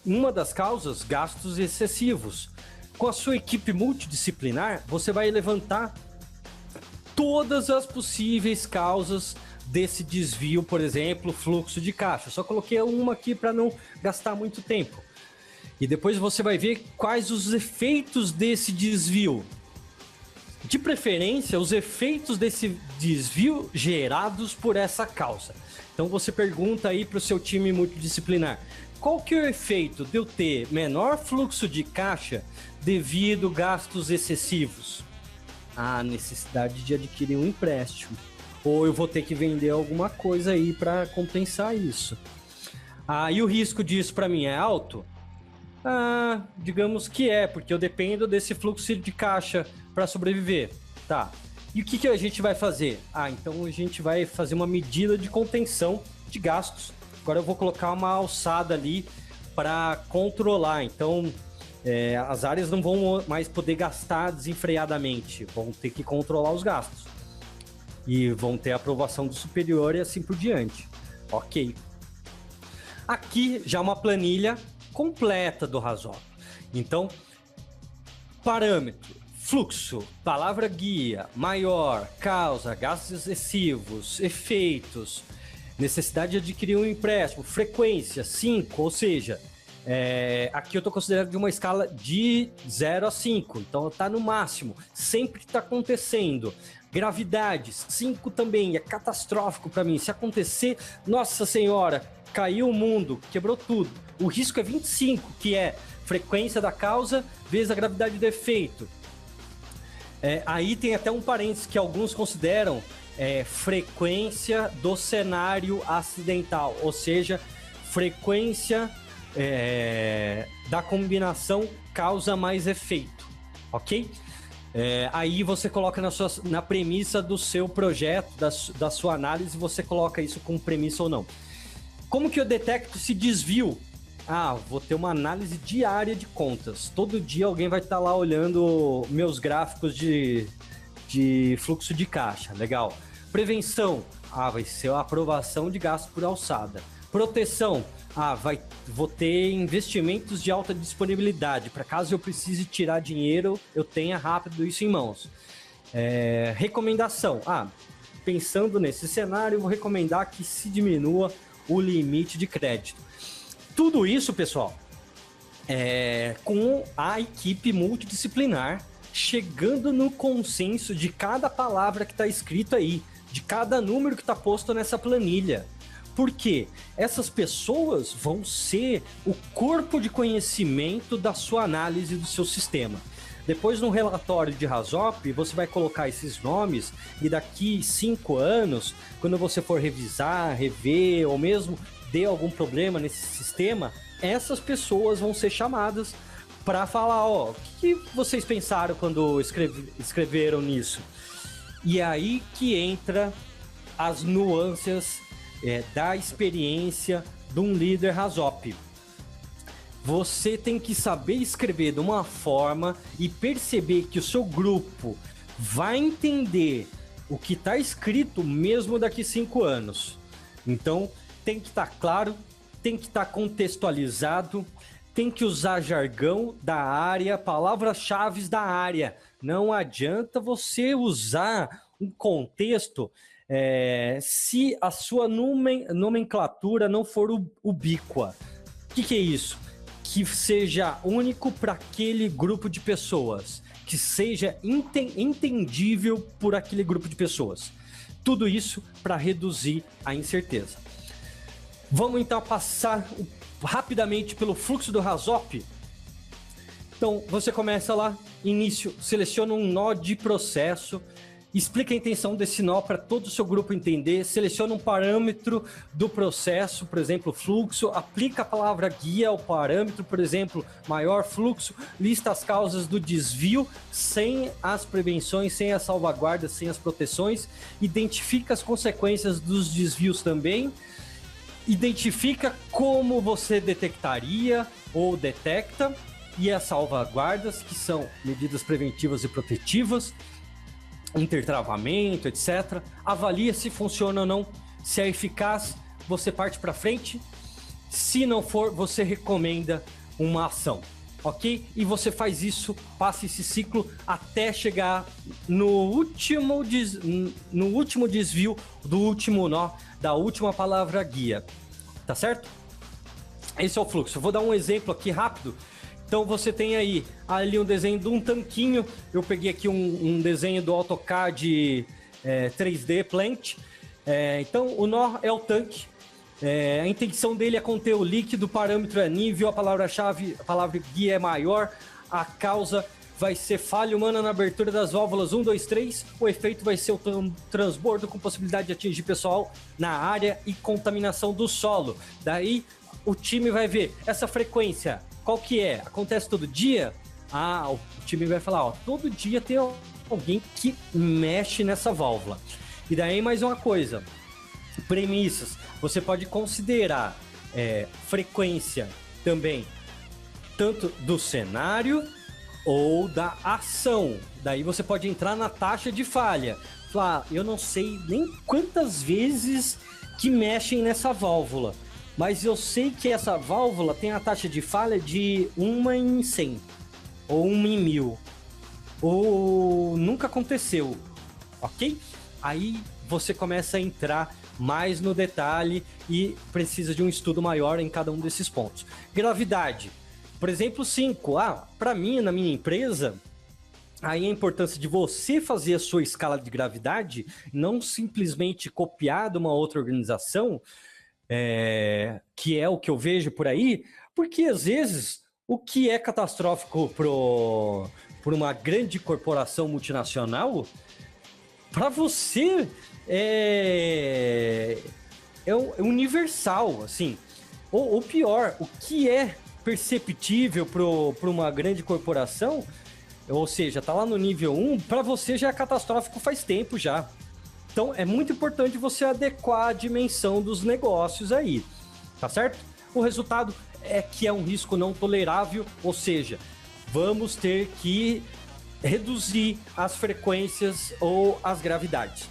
Uma das causas, gastos excessivos. Com a sua equipe multidisciplinar, você vai levantar todas as possíveis causas desse desvio, por exemplo, fluxo de caixa. Só coloquei uma aqui para não gastar muito tempo. E depois você vai ver quais os efeitos desse desvio. De preferência, os efeitos desse desvio gerados por essa causa. Então você pergunta aí para o seu time multidisciplinar, qual que é o efeito de eu ter menor fluxo de caixa devido a gastos excessivos? A necessidade de adquirir um empréstimo. Ou eu vou ter que vender alguma coisa aí para compensar isso. E o risco disso para mim é alto? Digamos que porque eu dependo desse fluxo de caixa para sobreviver. Tá. E o que a gente vai fazer? Então a gente vai fazer uma medida de contenção de gastos. Agora eu vou colocar uma alçada ali para controlar. Então as áreas não vão mais poder gastar desenfreadamente. Vão ter que controlar os gastos. E vão ter aprovação do superior e assim por diante. Ok. Aqui já uma planilha completa do RASOP. Então, parâmetro, fluxo, palavra guia, maior, causa, gastos excessivos, efeitos, necessidade de adquirir um empréstimo, frequência, 5, ou seja, aqui eu estou considerando de uma escala de 0 a 5, então está no máximo, sempre está acontecendo. Gravidade, 5 também, é catastrófico para mim. Se acontecer, nossa senhora, caiu o mundo, quebrou tudo. O risco é 25, que é frequência da causa vezes a gravidade do efeito. Aí tem até um parênteses que alguns consideram frequência do cenário acidental, ou seja, frequência da combinação causa mais efeito, ok? Aí você coloca na premissa do seu projeto, da sua análise, você coloca isso como premissa ou não. Como que eu detecto esse desvio? Vou ter uma análise diária de contas. Todo dia alguém vai estar lá olhando meus gráficos de fluxo de caixa. Legal. Prevenção. Vai ser a aprovação de gasto por alçada. Proteção. Vou ter investimentos de alta disponibilidade. Para caso eu precise tirar dinheiro, eu tenha rápido isso em mãos. Recomendação. Pensando nesse cenário, eu vou recomendar que se diminua o limite de crédito. Tudo isso, pessoal, com a equipe multidisciplinar chegando no consenso de cada palavra que está escrito aí, de cada número que está posto nessa planilha. Porque essas pessoas vão ser o corpo de conhecimento da sua análise do seu sistema. Depois, no relatório de RASOP, você vai colocar esses nomes e daqui 5 anos, quando você for revisar, rever ou mesmo dê algum problema nesse sistema, essas pessoas vão ser chamadas para falar, ó, o que vocês pensaram quando escreveram nisso? E aí que entra as nuances da experiência de um líder RASOP. Você tem que saber escrever de uma forma e perceber que o seu grupo vai entender o que está escrito mesmo daqui 5 anos. Então, tem que estar claro, tem que estar contextualizado, tem que usar jargão da área, palavras-chave da área. Não adianta você usar um contexto se a sua nomenclatura não for ubíqua. O que é isso? Que seja único para aquele grupo de pessoas, que seja entendível por aquele grupo de pessoas. Tudo isso para reduzir a incerteza. Vamos então passar rapidamente pelo fluxo do RASOP. Então, você começa lá, início, seleciona um nó de processo, explica a intenção desse nó para todo o seu grupo entender, seleciona um parâmetro do processo, por exemplo, fluxo, aplica a palavra guia ao parâmetro, por exemplo, maior fluxo, lista as causas do desvio, sem as prevenções, sem as salvaguardas, sem as proteções, identifica as consequências dos desvios também, identifica como você detectaria ou detecta, e as salvaguardas, que são medidas preventivas e protetivas, intertravamento, etc. Avalia se funciona ou não, se é eficaz, você parte para frente. Se não for, você recomenda uma ação, ok? E você faz isso, passa esse ciclo até chegar no último desvio do último nó, da última palavra guia, tá certo? Esse é o fluxo. Eu vou dar um exemplo aqui rápido. Então você tem aí ali um desenho de um tanquinho. Eu peguei aqui um desenho do AutoCAD 3D Plant. Então o nó é o tanque. A intenção dele é conter o líquido, o parâmetro é nível, a palavra-chave, a palavra guia é maior, a causa vai ser falha humana na abertura das válvulas 1, 2, 3. O efeito vai ser o transbordo com possibilidade de atingir pessoal na área e contaminação do solo. Daí o time vai ver essa frequência. Qual que é? Acontece todo dia? O time vai falar, ó, todo dia tem alguém que mexe nessa válvula. E daí mais uma coisa, premissas. Você pode considerar frequência também, tanto do cenário ou da ação. Daí você pode entrar na taxa de falha. Falar, eu não sei nem quantas vezes que mexem nessa válvula, mas eu sei que essa válvula tem a taxa de falha de 1 em 100, ou 1 em 1000, ou nunca aconteceu, ok? Aí você começa a entrar mais no detalhe e precisa de um estudo maior em cada um desses pontos. Gravidade, por exemplo, 5. Para mim, na minha empresa, aí a importância de você fazer a sua escala de gravidade, não simplesmente copiar de uma outra organização, que é o que eu vejo por aí, porque às vezes o que é catastrófico por uma grande corporação multinacional, para você é universal, assim. Ou pior, o que é perceptível para uma grande corporação, ou seja, tá lá no nível 1, para você já é catastrófico faz tempo já. Então, é muito importante você adequar a dimensão dos negócios aí, tá certo? O resultado é que é um risco não tolerável, ou seja, vamos ter que reduzir as frequências ou as gravidades.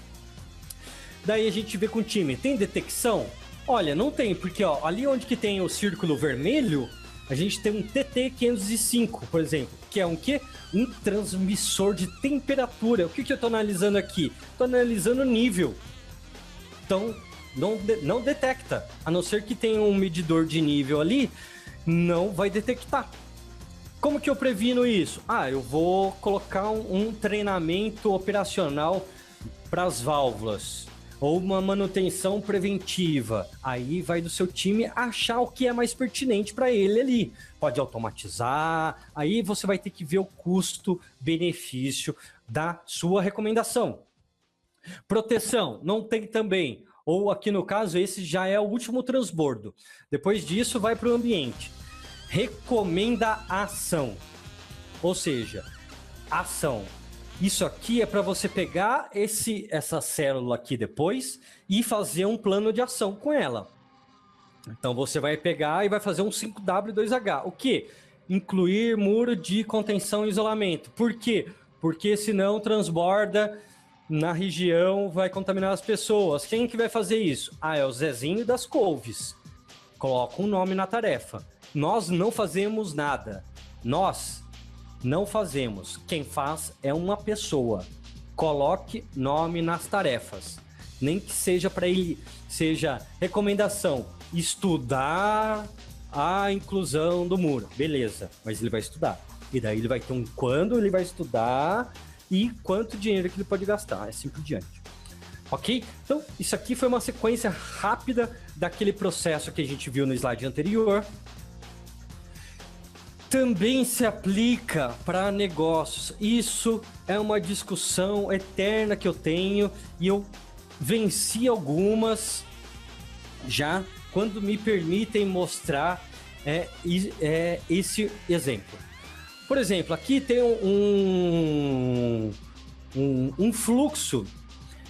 Daí a gente vê com o time, tem detecção? Olha, não tem, porque ó, ali onde que tem o círculo vermelho, a gente tem um TT505, por exemplo, que é um quê? Um transmissor de temperatura. O que eu estou analisando aqui? Estou analisando o nível. Então, não detecta. A não ser que tenha um medidor de nível ali, não vai detectar. Como que eu previno isso? Eu vou colocar um treinamento operacional para as válvulas, ou uma manutenção preventiva. Aí vai do seu time achar o que é mais pertinente para ele ali. Pode automatizar, aí você vai ter que ver o custo-benefício da sua recomendação. Proteção, não tem também. Ou aqui no caso, esse já é o último transbordo. Depois disso, vai para o ambiente. recomenda ação. Ou seja, ação. Isso aqui é para você pegar essa célula aqui depois e fazer um plano de ação com ela. Então você vai pegar e vai fazer um 5W2H. O que? Incluir muro de contenção e isolamento. Por quê? Porque senão transborda na região, vai contaminar as pessoas. Quem que vai fazer isso? É o Zezinho das couves. Coloca um nome na tarefa. Nós não fazemos nada. Nós não fazemos. Quem faz é uma pessoa. Coloque nome nas tarefas. Nem que seja para ele, seja recomendação, estudar a inclusão do muro. Beleza, mas ele vai estudar. E daí ele vai ter um quando ele vai estudar e quanto dinheiro que ele pode gastar, assim por diante. Ok? Então, isso aqui foi uma sequência rápida daquele processo que a gente viu no slide anterior. Também se aplica para negócios. Isso é uma discussão eterna que eu tenho e eu venci algumas já quando me permitem mostrar esse exemplo. Por exemplo, aqui tem um fluxo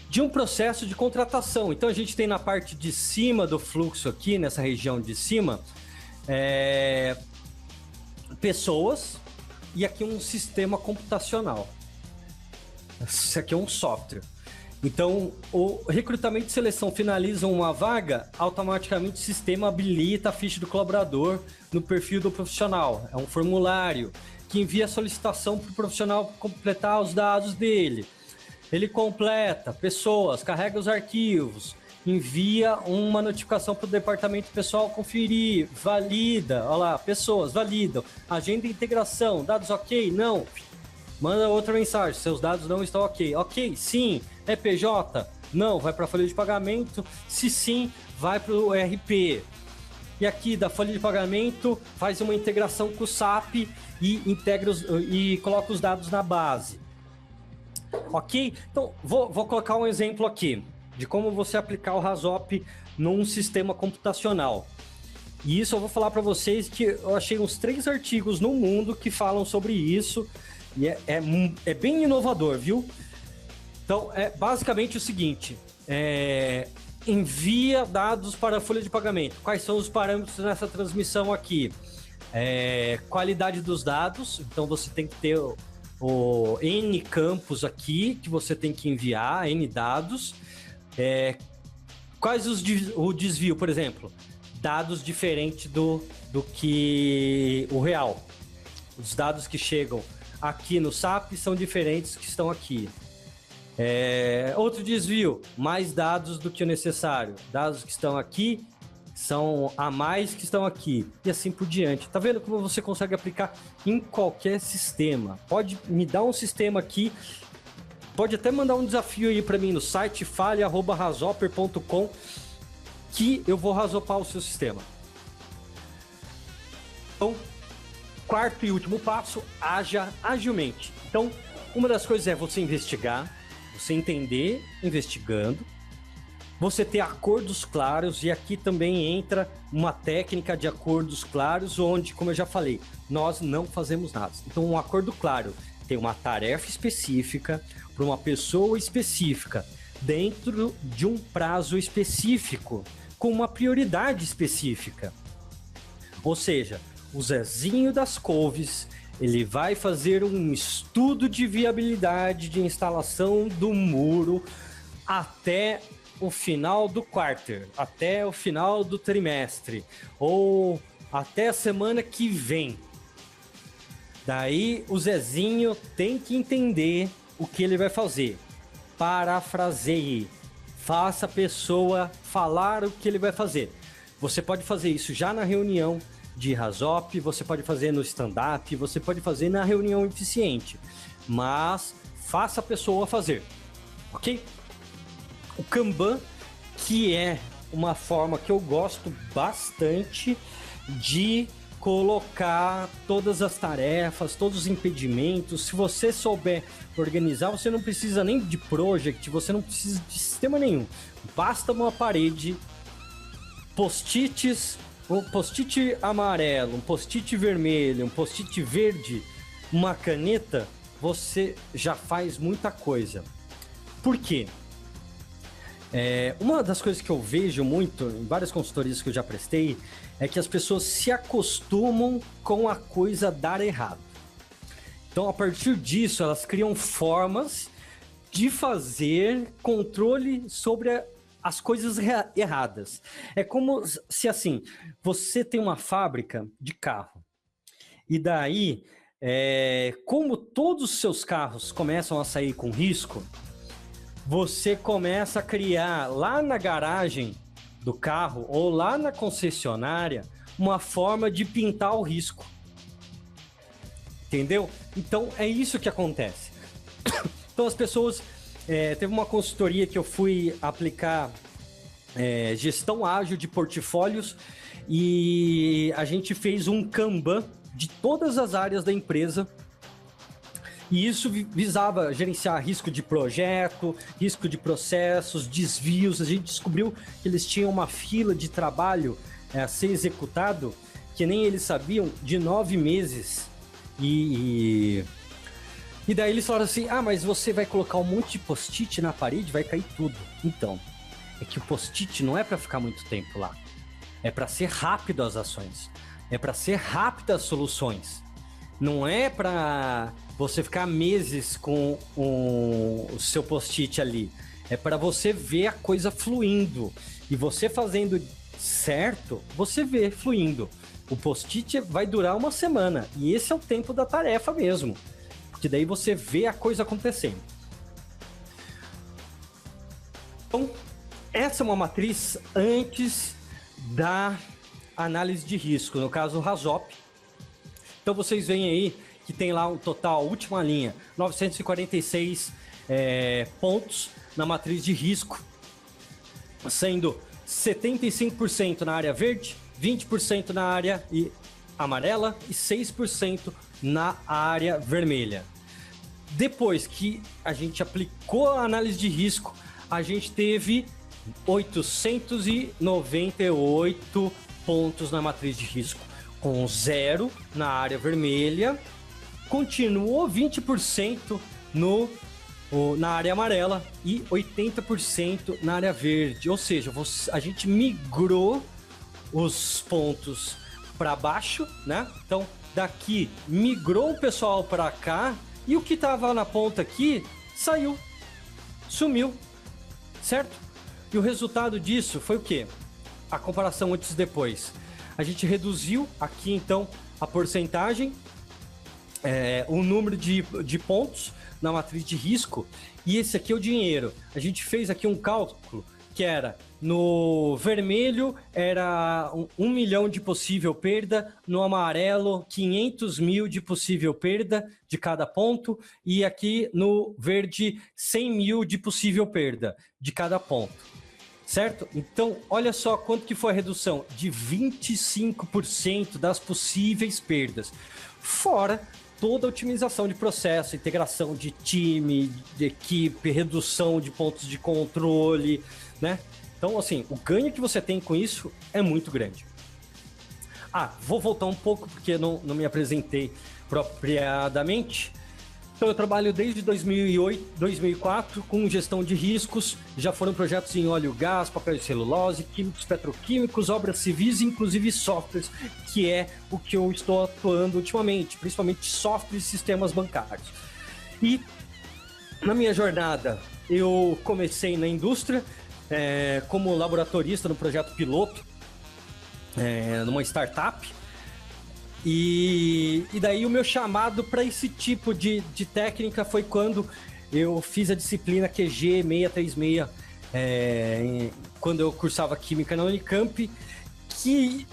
de um processo de contratação. Então a gente tem na parte de cima do fluxo aqui, nessa região de cima, pessoas e aqui um sistema computacional. Isso aqui é um software. Então, o recrutamento e seleção finaliza uma vaga, automaticamente o sistema habilita a ficha do colaborador no perfil do profissional. É um formulário que envia a solicitação para o profissional completar os dados dele. Ele completa, pessoas, carrega os arquivos, envia uma notificação para o departamento pessoal conferir, valida, olha lá, pessoas, validam, agenda de integração, dados ok? Não. Manda outra mensagem, seus dados não estão ok. Ok, sim. É PJ? Não, vai para a folha de pagamento. Se sim, vai para o RP. E aqui da folha de pagamento, faz uma integração com o SAP e coloca os dados na base. Ok? Então, vou colocar um exemplo aqui de como você aplicar o RASOP num sistema computacional. E isso eu vou falar para vocês que eu achei uns 3 artigos no mundo que falam sobre isso. E é bem inovador, viu? Então, é basicamente o seguinte: envia dados para a folha de pagamento. Quais são os parâmetros nessa transmissão aqui? Qualidade dos dados. Então, você tem que ter o N campos aqui que você tem que enviar, N dados. Quais o desvio, por exemplo? Dados diferentes do que o real. Os dados que chegam aqui no SAP são diferentes que estão aqui. Outro desvio, mais dados do que o necessário. Dados que estão aqui são a mais que estão aqui. E assim por diante. Tá vendo como você consegue aplicar em qualquer sistema? Pode me dar um sistema aqui. Pode até mandar um desafio aí para mim no site fale@rasoper.com que eu vou rasopar o seu sistema. Então, quarto e último passo, haja agilmente. Então, uma das coisas é você investigar, você entender investigando, você ter acordos claros, e aqui também entra uma técnica de acordos claros, onde, como eu já falei, nós não fazemos nada. Então, um acordo claro tem uma tarefa específica para uma pessoa específica, dentro de um prazo específico, com uma prioridade específica. Ou seja, o Zezinho das couves, ele vai fazer um estudo de viabilidade de instalação do muro até o final do quarter, até o final do trimestre, ou até a semana que vem. Daí o Zezinho tem que entender o que ele vai fazer. Parafraseie. Faça a pessoa falar o que ele vai fazer. Você pode fazer isso já na reunião de RASOP, você pode fazer no stand-up, você pode fazer na reunião eficiente, mas faça a pessoa fazer, ok? O Kanban, que é uma forma que eu gosto bastante de colocar todas as tarefas, todos os impedimentos. Se você souber organizar, você não precisa nem de project, você não precisa de sistema nenhum. Basta uma parede, post-its um post-it amarelo, um post-it vermelho, um post-it verde, uma caneta, você já faz muita coisa. Por quê? Uma das coisas que eu vejo muito em várias consultorias que eu já prestei é que as pessoas se acostumam com a coisa dar errado. Então, a partir disso, elas criam formas de fazer controle sobre as coisas erradas. É como se, assim, você tem uma fábrica de carro e daí, como todos os seus carros começam a sair com risco, você começa a criar lá na garagem do carro ou lá na concessionária uma forma de pintar o risco. Entendeu? Então, é isso que acontece. Então, as pessoas... teve uma consultoria que eu fui aplicar gestão ágil de portfólios e a gente fez um Kanban de todas as áreas da empresa. E isso visava gerenciar risco de projeto, risco de processos, desvios. A gente descobriu que eles tinham uma fila de trabalho a ser executado que nem eles sabiam, de 9 meses. E daí eles falaram assim, mas você vai colocar um monte de post-it na parede, vai cair tudo. Então, é que o post-it não é para ficar muito tempo lá. É para ser rápido as ações. É para ser rápido as soluções. Não é para você ficar meses com o seu post-it ali. É para você ver a coisa fluindo. E você fazendo certo, você vê fluindo. O post-it vai durar uma semana. E esse é o tempo da tarefa mesmo. Porque daí você vê a coisa acontecendo. Então, essa é uma matriz antes da análise de risco, no caso o RASOP. Então vocês veem aí que tem lá um total, última linha, 946 pontos na matriz de risco, sendo 75% na área verde, 20% na área amarela e 6% na área vermelha. Depois que a gente aplicou a análise de risco, a gente teve 898 pontos na matriz de risco, com 0 na área vermelha, continuou 20% na área amarela e 80% na área verde. Ou seja, a gente migrou os pontos para baixo, né? Então, daqui migrou o pessoal para cá e o que estava na ponta aqui saiu, sumiu, certo? E o resultado disso foi o quê? A comparação antes e depois. A gente reduziu aqui então a porcentagem, o número de pontos na matriz de risco, e esse aqui é o dinheiro. A gente fez aqui um cálculo que era no vermelho era 1 milhão de possível perda, no amarelo 500 mil de possível perda de cada ponto, e aqui no verde 100 mil de possível perda de cada ponto, certo? Então olha só quanto que foi a redução, de 25% das possíveis perdas, fora toda a otimização de processo, integração de time, de equipe, redução de pontos de controle, né? Então, assim, o ganho que você tem com isso é muito grande. Vou voltar um pouco porque não me apresentei propriamente. Então, eu trabalho desde 2008, 2004 com gestão de riscos. Já foram projetos em óleo e gás, papel e celulose, químicos, petroquímicos, obras civis, inclusive softwares, que é o que eu estou atuando ultimamente, principalmente softwares e sistemas bancários. E na minha jornada, eu comecei na indústria, como laboratorista no projeto piloto, numa startup, e daí o meu chamado para esse tipo de técnica foi quando eu fiz a disciplina QG 636, quando eu cursava Química na Unicamp, que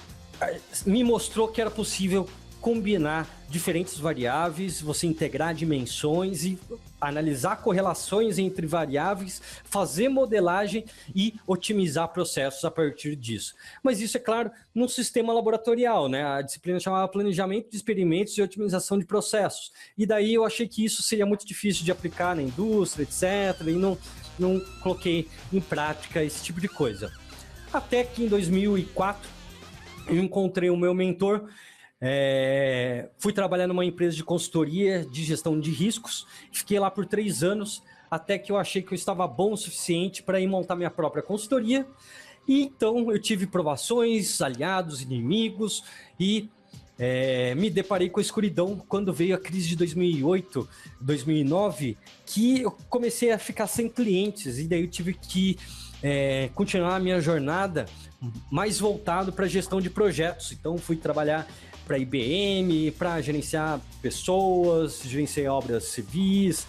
me mostrou que era possível combinar diferentes variáveis, você integrar dimensões e analisar correlações entre variáveis, fazer modelagem e otimizar processos a partir disso. Mas isso, é claro, num sistema laboratorial, né? A disciplina chamava Planejamento de Experimentos e Otimização de Processos. E daí eu achei que isso seria muito difícil de aplicar na indústria, etc. E não coloquei em prática esse tipo de coisa. Até que em 2004 eu encontrei o meu mentor, fui trabalhar numa empresa de consultoria de gestão de riscos, fiquei lá por 3 anos, até que eu achei que eu estava bom o suficiente para ir montar minha própria consultoria. E então eu tive provações, aliados, inimigos, e me deparei com a escuridão quando veio a crise de 2008, 2009, que eu comecei a ficar sem clientes, e daí eu tive que continuar a minha jornada mais voltado para gestão de projetos. Então fui trabalhar para IBM, para gerenciar pessoas, gerenciar obras civis,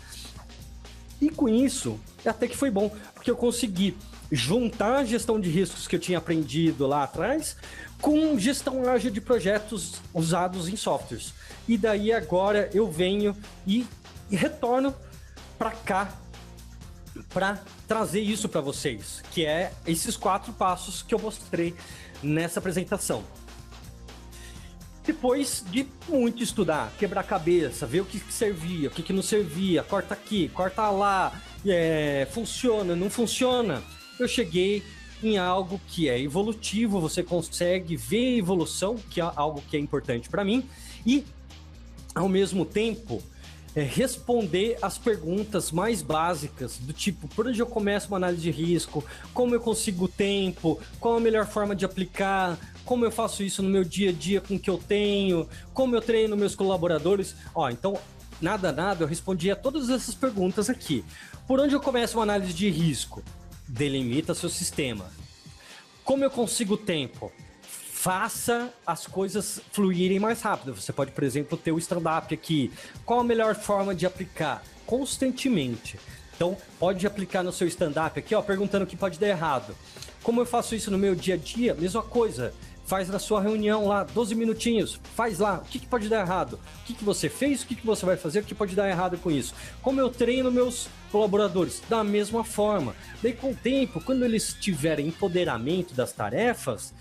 e com isso até que foi bom, porque eu consegui juntar a gestão de riscos que eu tinha aprendido lá atrás com gestão ágil de projetos usados em softwares. E daí agora eu venho e retorno para cá para trazer isso para vocês, que é esses 4 passos que eu mostrei nessa apresentação. Depois de muito estudar, quebrar a cabeça, ver o que servia, o que não servia, corta aqui, corta lá, funciona, não funciona, eu cheguei em algo que é evolutivo, você consegue ver a evolução, que é algo que é importante para mim, e ao mesmo tempo responder as perguntas mais básicas, do tipo, por onde eu começo uma análise de risco, como eu consigo tempo, qual a melhor forma de aplicar, como eu faço isso no meu dia a dia com o que eu tenho, como eu treino meus colaboradores. Então, nada, eu respondi a todas essas perguntas aqui. Por onde eu começo uma análise de risco? Delimita seu sistema. Como eu consigo tempo? Faça as coisas fluírem mais rápido. Você pode, por exemplo, ter o stand-up aqui. Qual a melhor forma de aplicar? Constantemente. Então, pode aplicar no seu stand-up aqui, perguntando o que pode dar errado. Como eu faço isso no meu dia a dia? Mesma coisa. Faz na sua reunião lá, 12 minutinhos, faz lá, o que pode dar errado? O que você fez, o que você vai fazer, o que pode dar errado com isso? Como eu treino meus colaboradores? Da mesma forma. Daí, com o tempo, quando eles tiverem empoderamento das tarefas,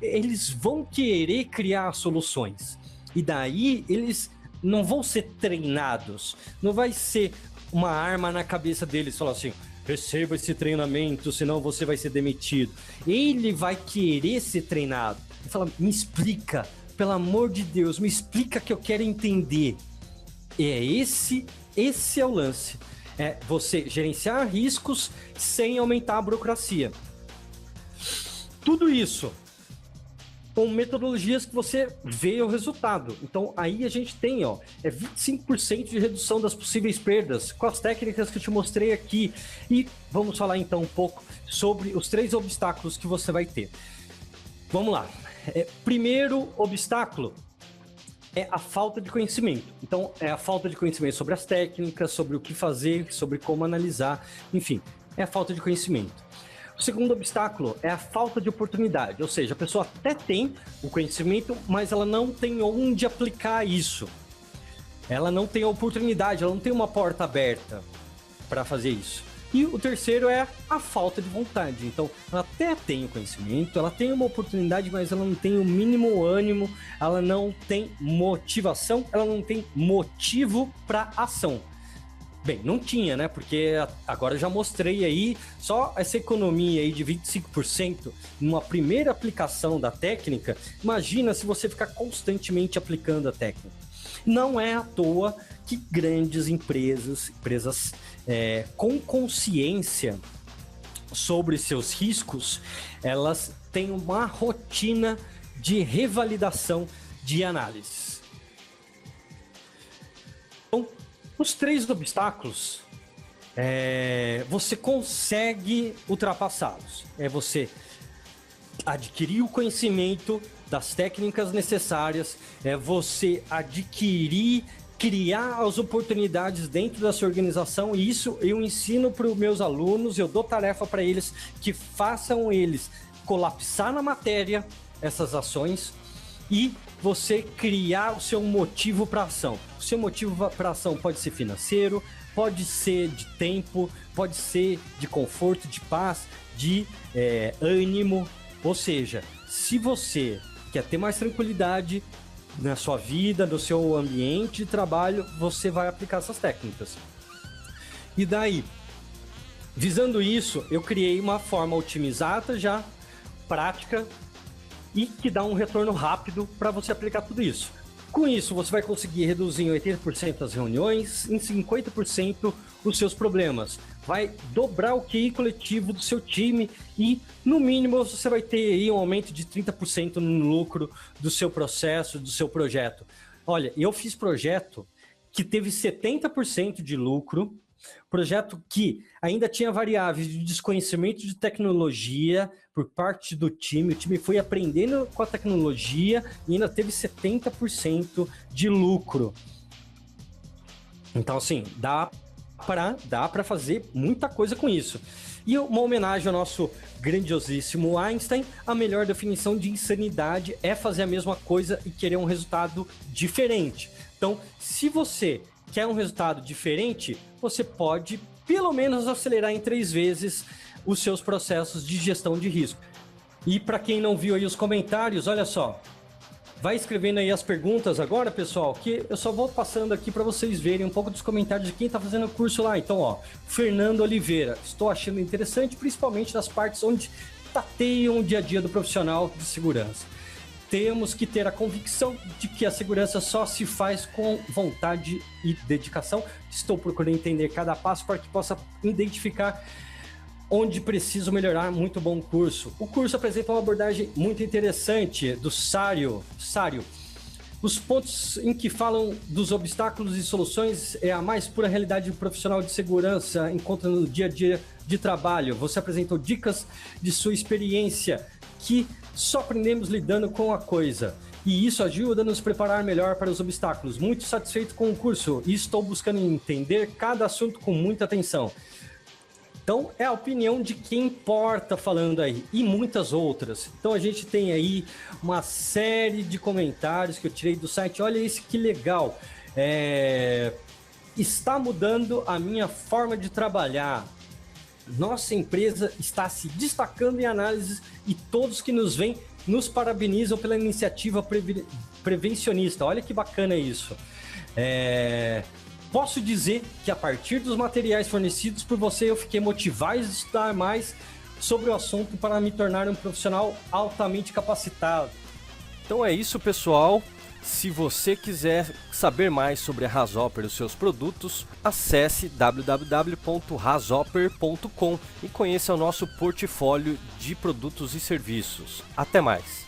eles vão querer criar soluções. E daí, eles não vão ser treinados, não vai ser uma arma na cabeça deles, falar assim, receba esse treinamento, senão você vai ser demitido. Ele vai querer ser treinado. Ele fala, me explica, pelo amor de Deus, me explica que eu quero entender. Esse é o lance. É você gerenciar riscos sem aumentar a burocracia. Tudo isso com metodologias que você vê o resultado. Então, aí a gente tem, 25% de redução das possíveis perdas com as técnicas que eu te mostrei aqui. E vamos falar então um pouco sobre os 3 obstáculos que você vai ter. Vamos lá. Primeiro obstáculo é a falta de conhecimento. Então, é a falta de conhecimento sobre as técnicas, sobre o que fazer, sobre como analisar, enfim, é a falta de conhecimento. O segundo obstáculo é a falta de oportunidade, ou seja, a pessoa até tem o conhecimento, mas ela não tem onde aplicar isso. Ela não tem a oportunidade, ela não tem uma porta aberta para fazer isso. E o terceiro é a falta de vontade. Então, ela até tem o conhecimento, ela tem uma oportunidade, mas ela não tem o mínimo ânimo, ela não tem motivação, ela não tem motivo para ação. Bem, não tinha, né? Porque agora eu já mostrei aí só essa economia aí de 25% numa primeira aplicação da técnica. Imagina se você ficar constantemente aplicando a técnica. Não é à toa que grandes empresas com consciência sobre seus riscos, elas têm uma rotina de revalidação de análise. Então, os 3 obstáculos, você consegue ultrapassá-los. É você adquirir o conhecimento das técnicas necessárias, é você adquirir, criar as oportunidades dentro da sua organização, e isso eu ensino para os meus alunos, eu dou tarefa para eles que façam eles colapsar na matéria essas ações e você criar o seu motivo para ação. O seu motivo para ação pode ser financeiro, pode ser de tempo, pode ser de conforto, de paz, de ânimo. Ou seja, se você quer ter mais tranquilidade na sua vida, no seu ambiente de trabalho, você vai aplicar essas técnicas. E daí, visando isso, eu criei uma forma otimizada já, prática, e que dá um retorno rápido para você aplicar tudo isso. Com isso, você vai conseguir reduzir em 80% as reuniões, em 50% os seus problemas. Vai dobrar o QI coletivo do seu time e, no mínimo, você vai ter aí um aumento de 30% no lucro do seu processo, do seu projeto. Olha, eu fiz projeto que teve 70% de lucro, projeto que ainda tinha variáveis de desconhecimento de tecnologia por parte do time. O time foi aprendendo com a tecnologia e ainda teve 70% de lucro. Então, assim, dá para fazer muita coisa com isso. E uma homenagem ao nosso grandiosíssimo Einstein, a melhor definição de insanidade é fazer a mesma coisa e querer um resultado diferente. Então, se você quer um resultado diferente, você pode, pelo menos, acelerar em 3 vezes os seus processos de gestão de risco. E para quem não viu aí os comentários, olha só, vai escrevendo aí as perguntas agora, pessoal, que eu só vou passando aqui para vocês verem um pouco dos comentários de quem está fazendo o curso lá. Então, ó, Fernando Oliveira, estou achando interessante, principalmente nas partes onde tateiam o dia a dia do profissional de segurança. Temos que ter a convicção de que a segurança só se faz com vontade e dedicação. Estou procurando entender cada passo para que possa identificar onde preciso melhorar. Muito bom curso. O curso apresenta uma abordagem muito interessante do Sário. Os pontos em que falam dos obstáculos e soluções é a mais pura realidade do profissional de segurança encontra no dia a dia de trabalho. Você apresentou dicas de sua experiência que só aprendemos lidando com a coisa. E isso ajuda a nos preparar melhor para os obstáculos. Muito satisfeito com o curso e estou buscando entender cada assunto com muita atenção. Então, é a opinião de quem importa falando aí, e muitas outras. Então, a gente tem aí uma série de comentários que eu tirei do site. Olha esse que legal. Está mudando a minha forma de trabalhar. Nossa empresa está se destacando em análises e todos que nos veem nos parabenizam pela iniciativa prevencionista. Olha que bacana isso. Posso dizer que a partir dos materiais fornecidos por você, eu fiquei motivado a estudar mais sobre o assunto para me tornar um profissional altamente capacitado. Então é isso, pessoal. Se você quiser saber mais sobre a Rashopper e os seus produtos, acesse www.rashopper.com e conheça o nosso portfólio de produtos e serviços. Até mais!